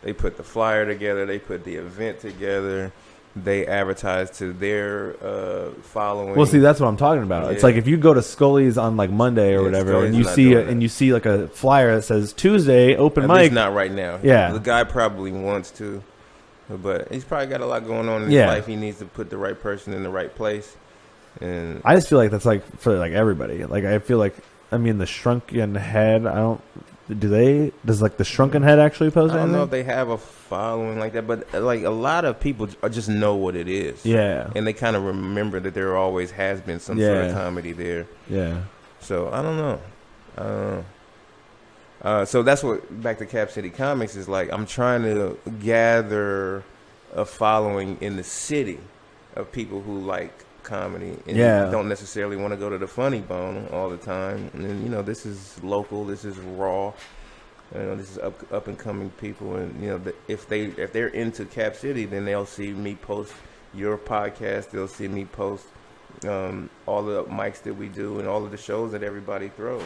they put the flyer together. They put the event together. They advertise to their following. Well, see, that's what I'm talking about. Yeah. It's like if you go to Scully's on like Monday or whatever, and you see like a flyer that says Tuesday open mic. Least not right now. Yeah, the guy probably wants to, but he's probably got a lot going on in his life. He needs to put the right person in the right place. And I just feel like that's like for like everybody. Like I feel like the Shrunken Head. Does like the Shrunken Head actually post? I don't know if they have a following like that, but like a lot of people just know what it is. Yeah, and they kind of remember that there always has been some sort of comedy there. Yeah. So I don't know. So that's what back to Cap City Comics is like. I'm trying to gather a following in the city of people who like comedy and don't necessarily want to go to the Funny Bone all the time. And this is local. This is raw. This is up and coming people, and if they're into Cap City, then they'll see me post your podcast. They'll see me post all the mics that we do and all of the shows that everybody throws.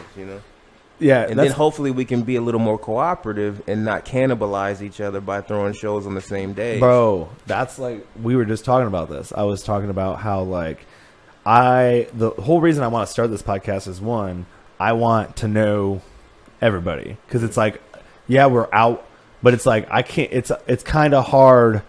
Yeah, and then hopefully we can be a little more cooperative and not cannibalize each other by throwing shows on the same day. Bro, that's like we were just talking about this. I was talking about how like the whole reason I want to start this podcast is one, I want to know everybody because it's like, yeah, we're out, but it's like I can't. It's kind of hard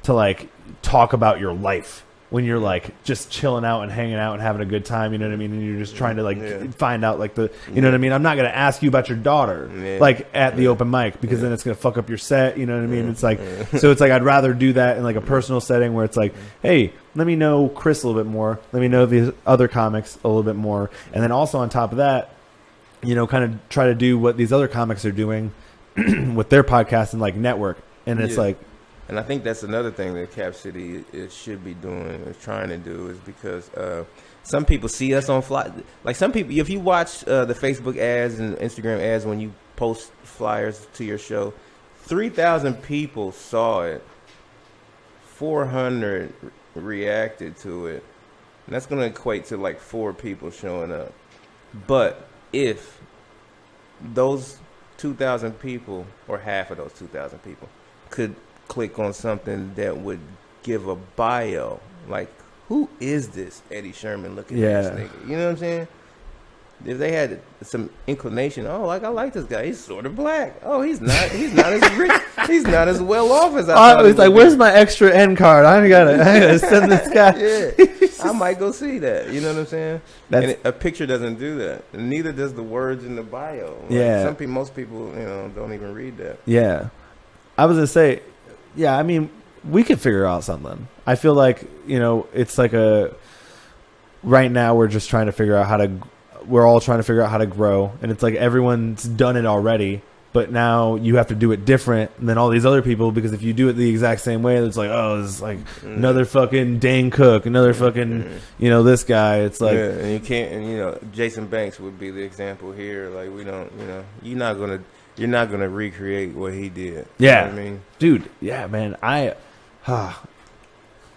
to like talk about your life when you're like just chilling out and hanging out and having a good time, you know what I mean? And you're just trying to like find out like you know what I mean? I'm not going to ask you about your daughter like at the open mic because then it's going to fuck up your set, you know what I mean? It's like, so it's like, I'd rather do that in like a personal setting where it's like, hey, let me know Kris a little bit more. Let me know these other comics a little bit more. And then also on top of that, you know, kind of try to do what these other comics are doing with their podcast and like network. And it's like, and I think that's another thing that Cap City should be doing, is trying to do, is because some people see us on fly. Like some people, if you watch the Facebook ads and Instagram ads when you post flyers to your show, 3,000 people saw it, 400 reacted to it. And that's going to equate to like 4 people showing up. But if those 2,000 people, or half of those 2,000 people, could click on something that would give a bio, like, who is this Eddie Sherman looking at this nigga? You know what I'm saying? If they had some inclination, oh, like, I like this guy. He's sort of black. Oh, he's not as rich. He's not as well off as I thought. It's like, where's my extra end card? I gotta send this guy. I might go see that. You know what I'm saying? And a picture doesn't do that. And neither does the words in the bio. Like most people, you know, don't even read that. Yeah. I was gonna say, I mean, we could figure out something. I feel like, you know, it's like right now we're just trying to figure out we're all trying to figure out how to grow, and it's like everyone's done it already, but now you have to do it different than all these other people, because if you do it the exact same way, it's like, oh, it's like another fucking Dane Cook, another fucking, you know, this guy. It's like, and you can't, and you know, Jason Banks would be the example here. Like, we don't, you know, you're not gonna recreate what he did. Yeah, you know what I mean, dude. Yeah, man. I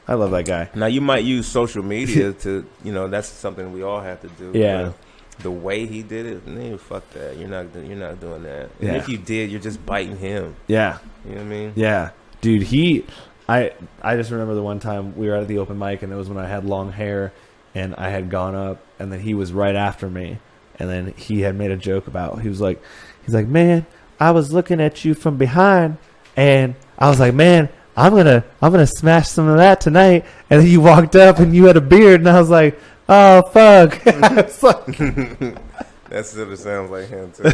love that guy. Now you might use social media to, you know, that's something we all have to do. Yeah. The way he did it, man, fuck that. You're not doing that. Yeah. And if you did, you're just biting him. Yeah. You know what I mean? Yeah. Dude, I just remember the one time we were at the open mic, and it was when I had long hair and I had gone up, and then he was right after me, and then he had made a joke about, he's like, man, I was looking at you from behind, and I was like, man, I'm gonna smash some of that tonight. And then you walked up and you had a beard, and I was like, oh fuck. That sort of sounds like him too.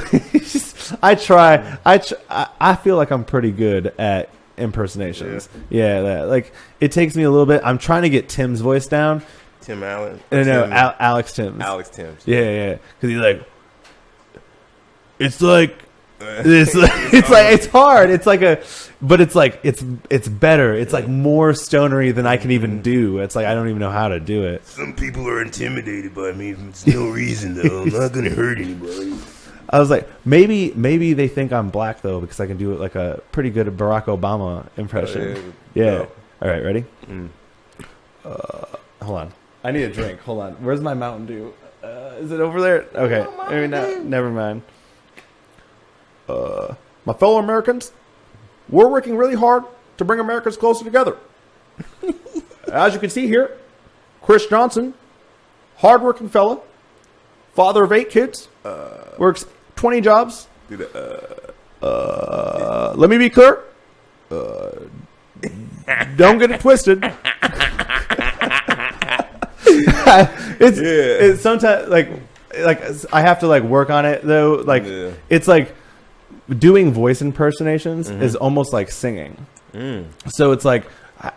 I feel like I'm pretty good at impersonations. Yeah, like it takes me a little bit. I'm trying to get Tim's voice down. Tim Allen. No, Alex Timms. Alex Timms. Yeah, because he's like, it's like. It's hard. It's like but it's like it's better. It's like more stonery than I can even do. It's like I don't even know how to do it. Some people are intimidated by me. It's no reason though. I'm not gonna hurt anybody. I was like, maybe they think I'm black though, because I can do it like a pretty good Barack Obama impression. Yeah. All right, ready? Hold on. I need a drink. Hold on. Where's my Mountain Dew? Is it over there? Okay. Maybe not. Never mind. My fellow Americans, we're working really hard to bring Americans closer together. As you can see here, Kris Johnson, hardworking fella, father of 8 kids, works 20 jobs. Let me be clear. Don't get it twisted. It's sometimes like I have to like work on it though. Like it's like doing voice impersonations is almost like singing. So it's like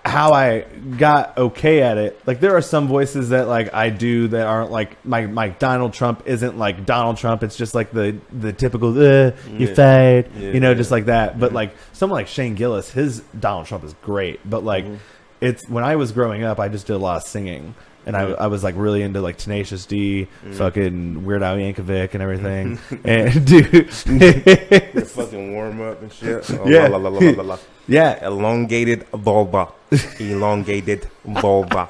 how I got okay at it. Like there are some voices that like I do that aren't like my Donald Trump isn't like Donald Trump. It's just like the typical you fired, you know, just like that. But like someone like Shane Gillis, his Donald Trump is great. But like it's when I was growing up, I just did a lot of singing. And I was like really into like Tenacious D, fucking Weird Al Yankovic and everything. And dude, fucking warm up and shit. Yeah, yeah. Elongated vulva. Elongated vulva.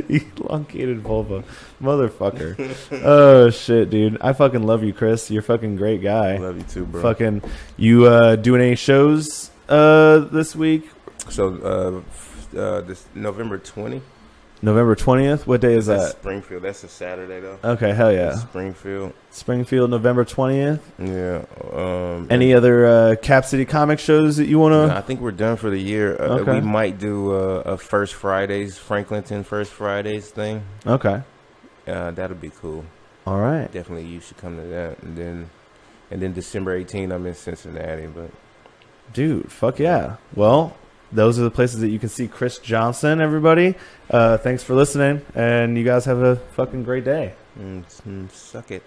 Elongated vulva, motherfucker. Oh shit, dude. I fucking love you, Kris. You're a fucking great guy. Love you too, bro. Fucking you doing any shows this week? So this November 20, November 20th. What day is That's that? Springfield. That's a Saturday though. Okay, hell yeah. Springfield. Springfield, November 20th. Yeah. Any other Cap City comic shows that you want to? I think we're done for the year. Okay. We might do a First Fridays, Franklinton First Fridays thing. Okay. That'll be cool. All right. Definitely, you should come to that. And then December 18th, I'm in Cincinnati. But Dude, fuck yeah. Well, those are the places that you can see Kris Johnson, everybody. Thanks for listening, and you guys have a fucking great day. suck it.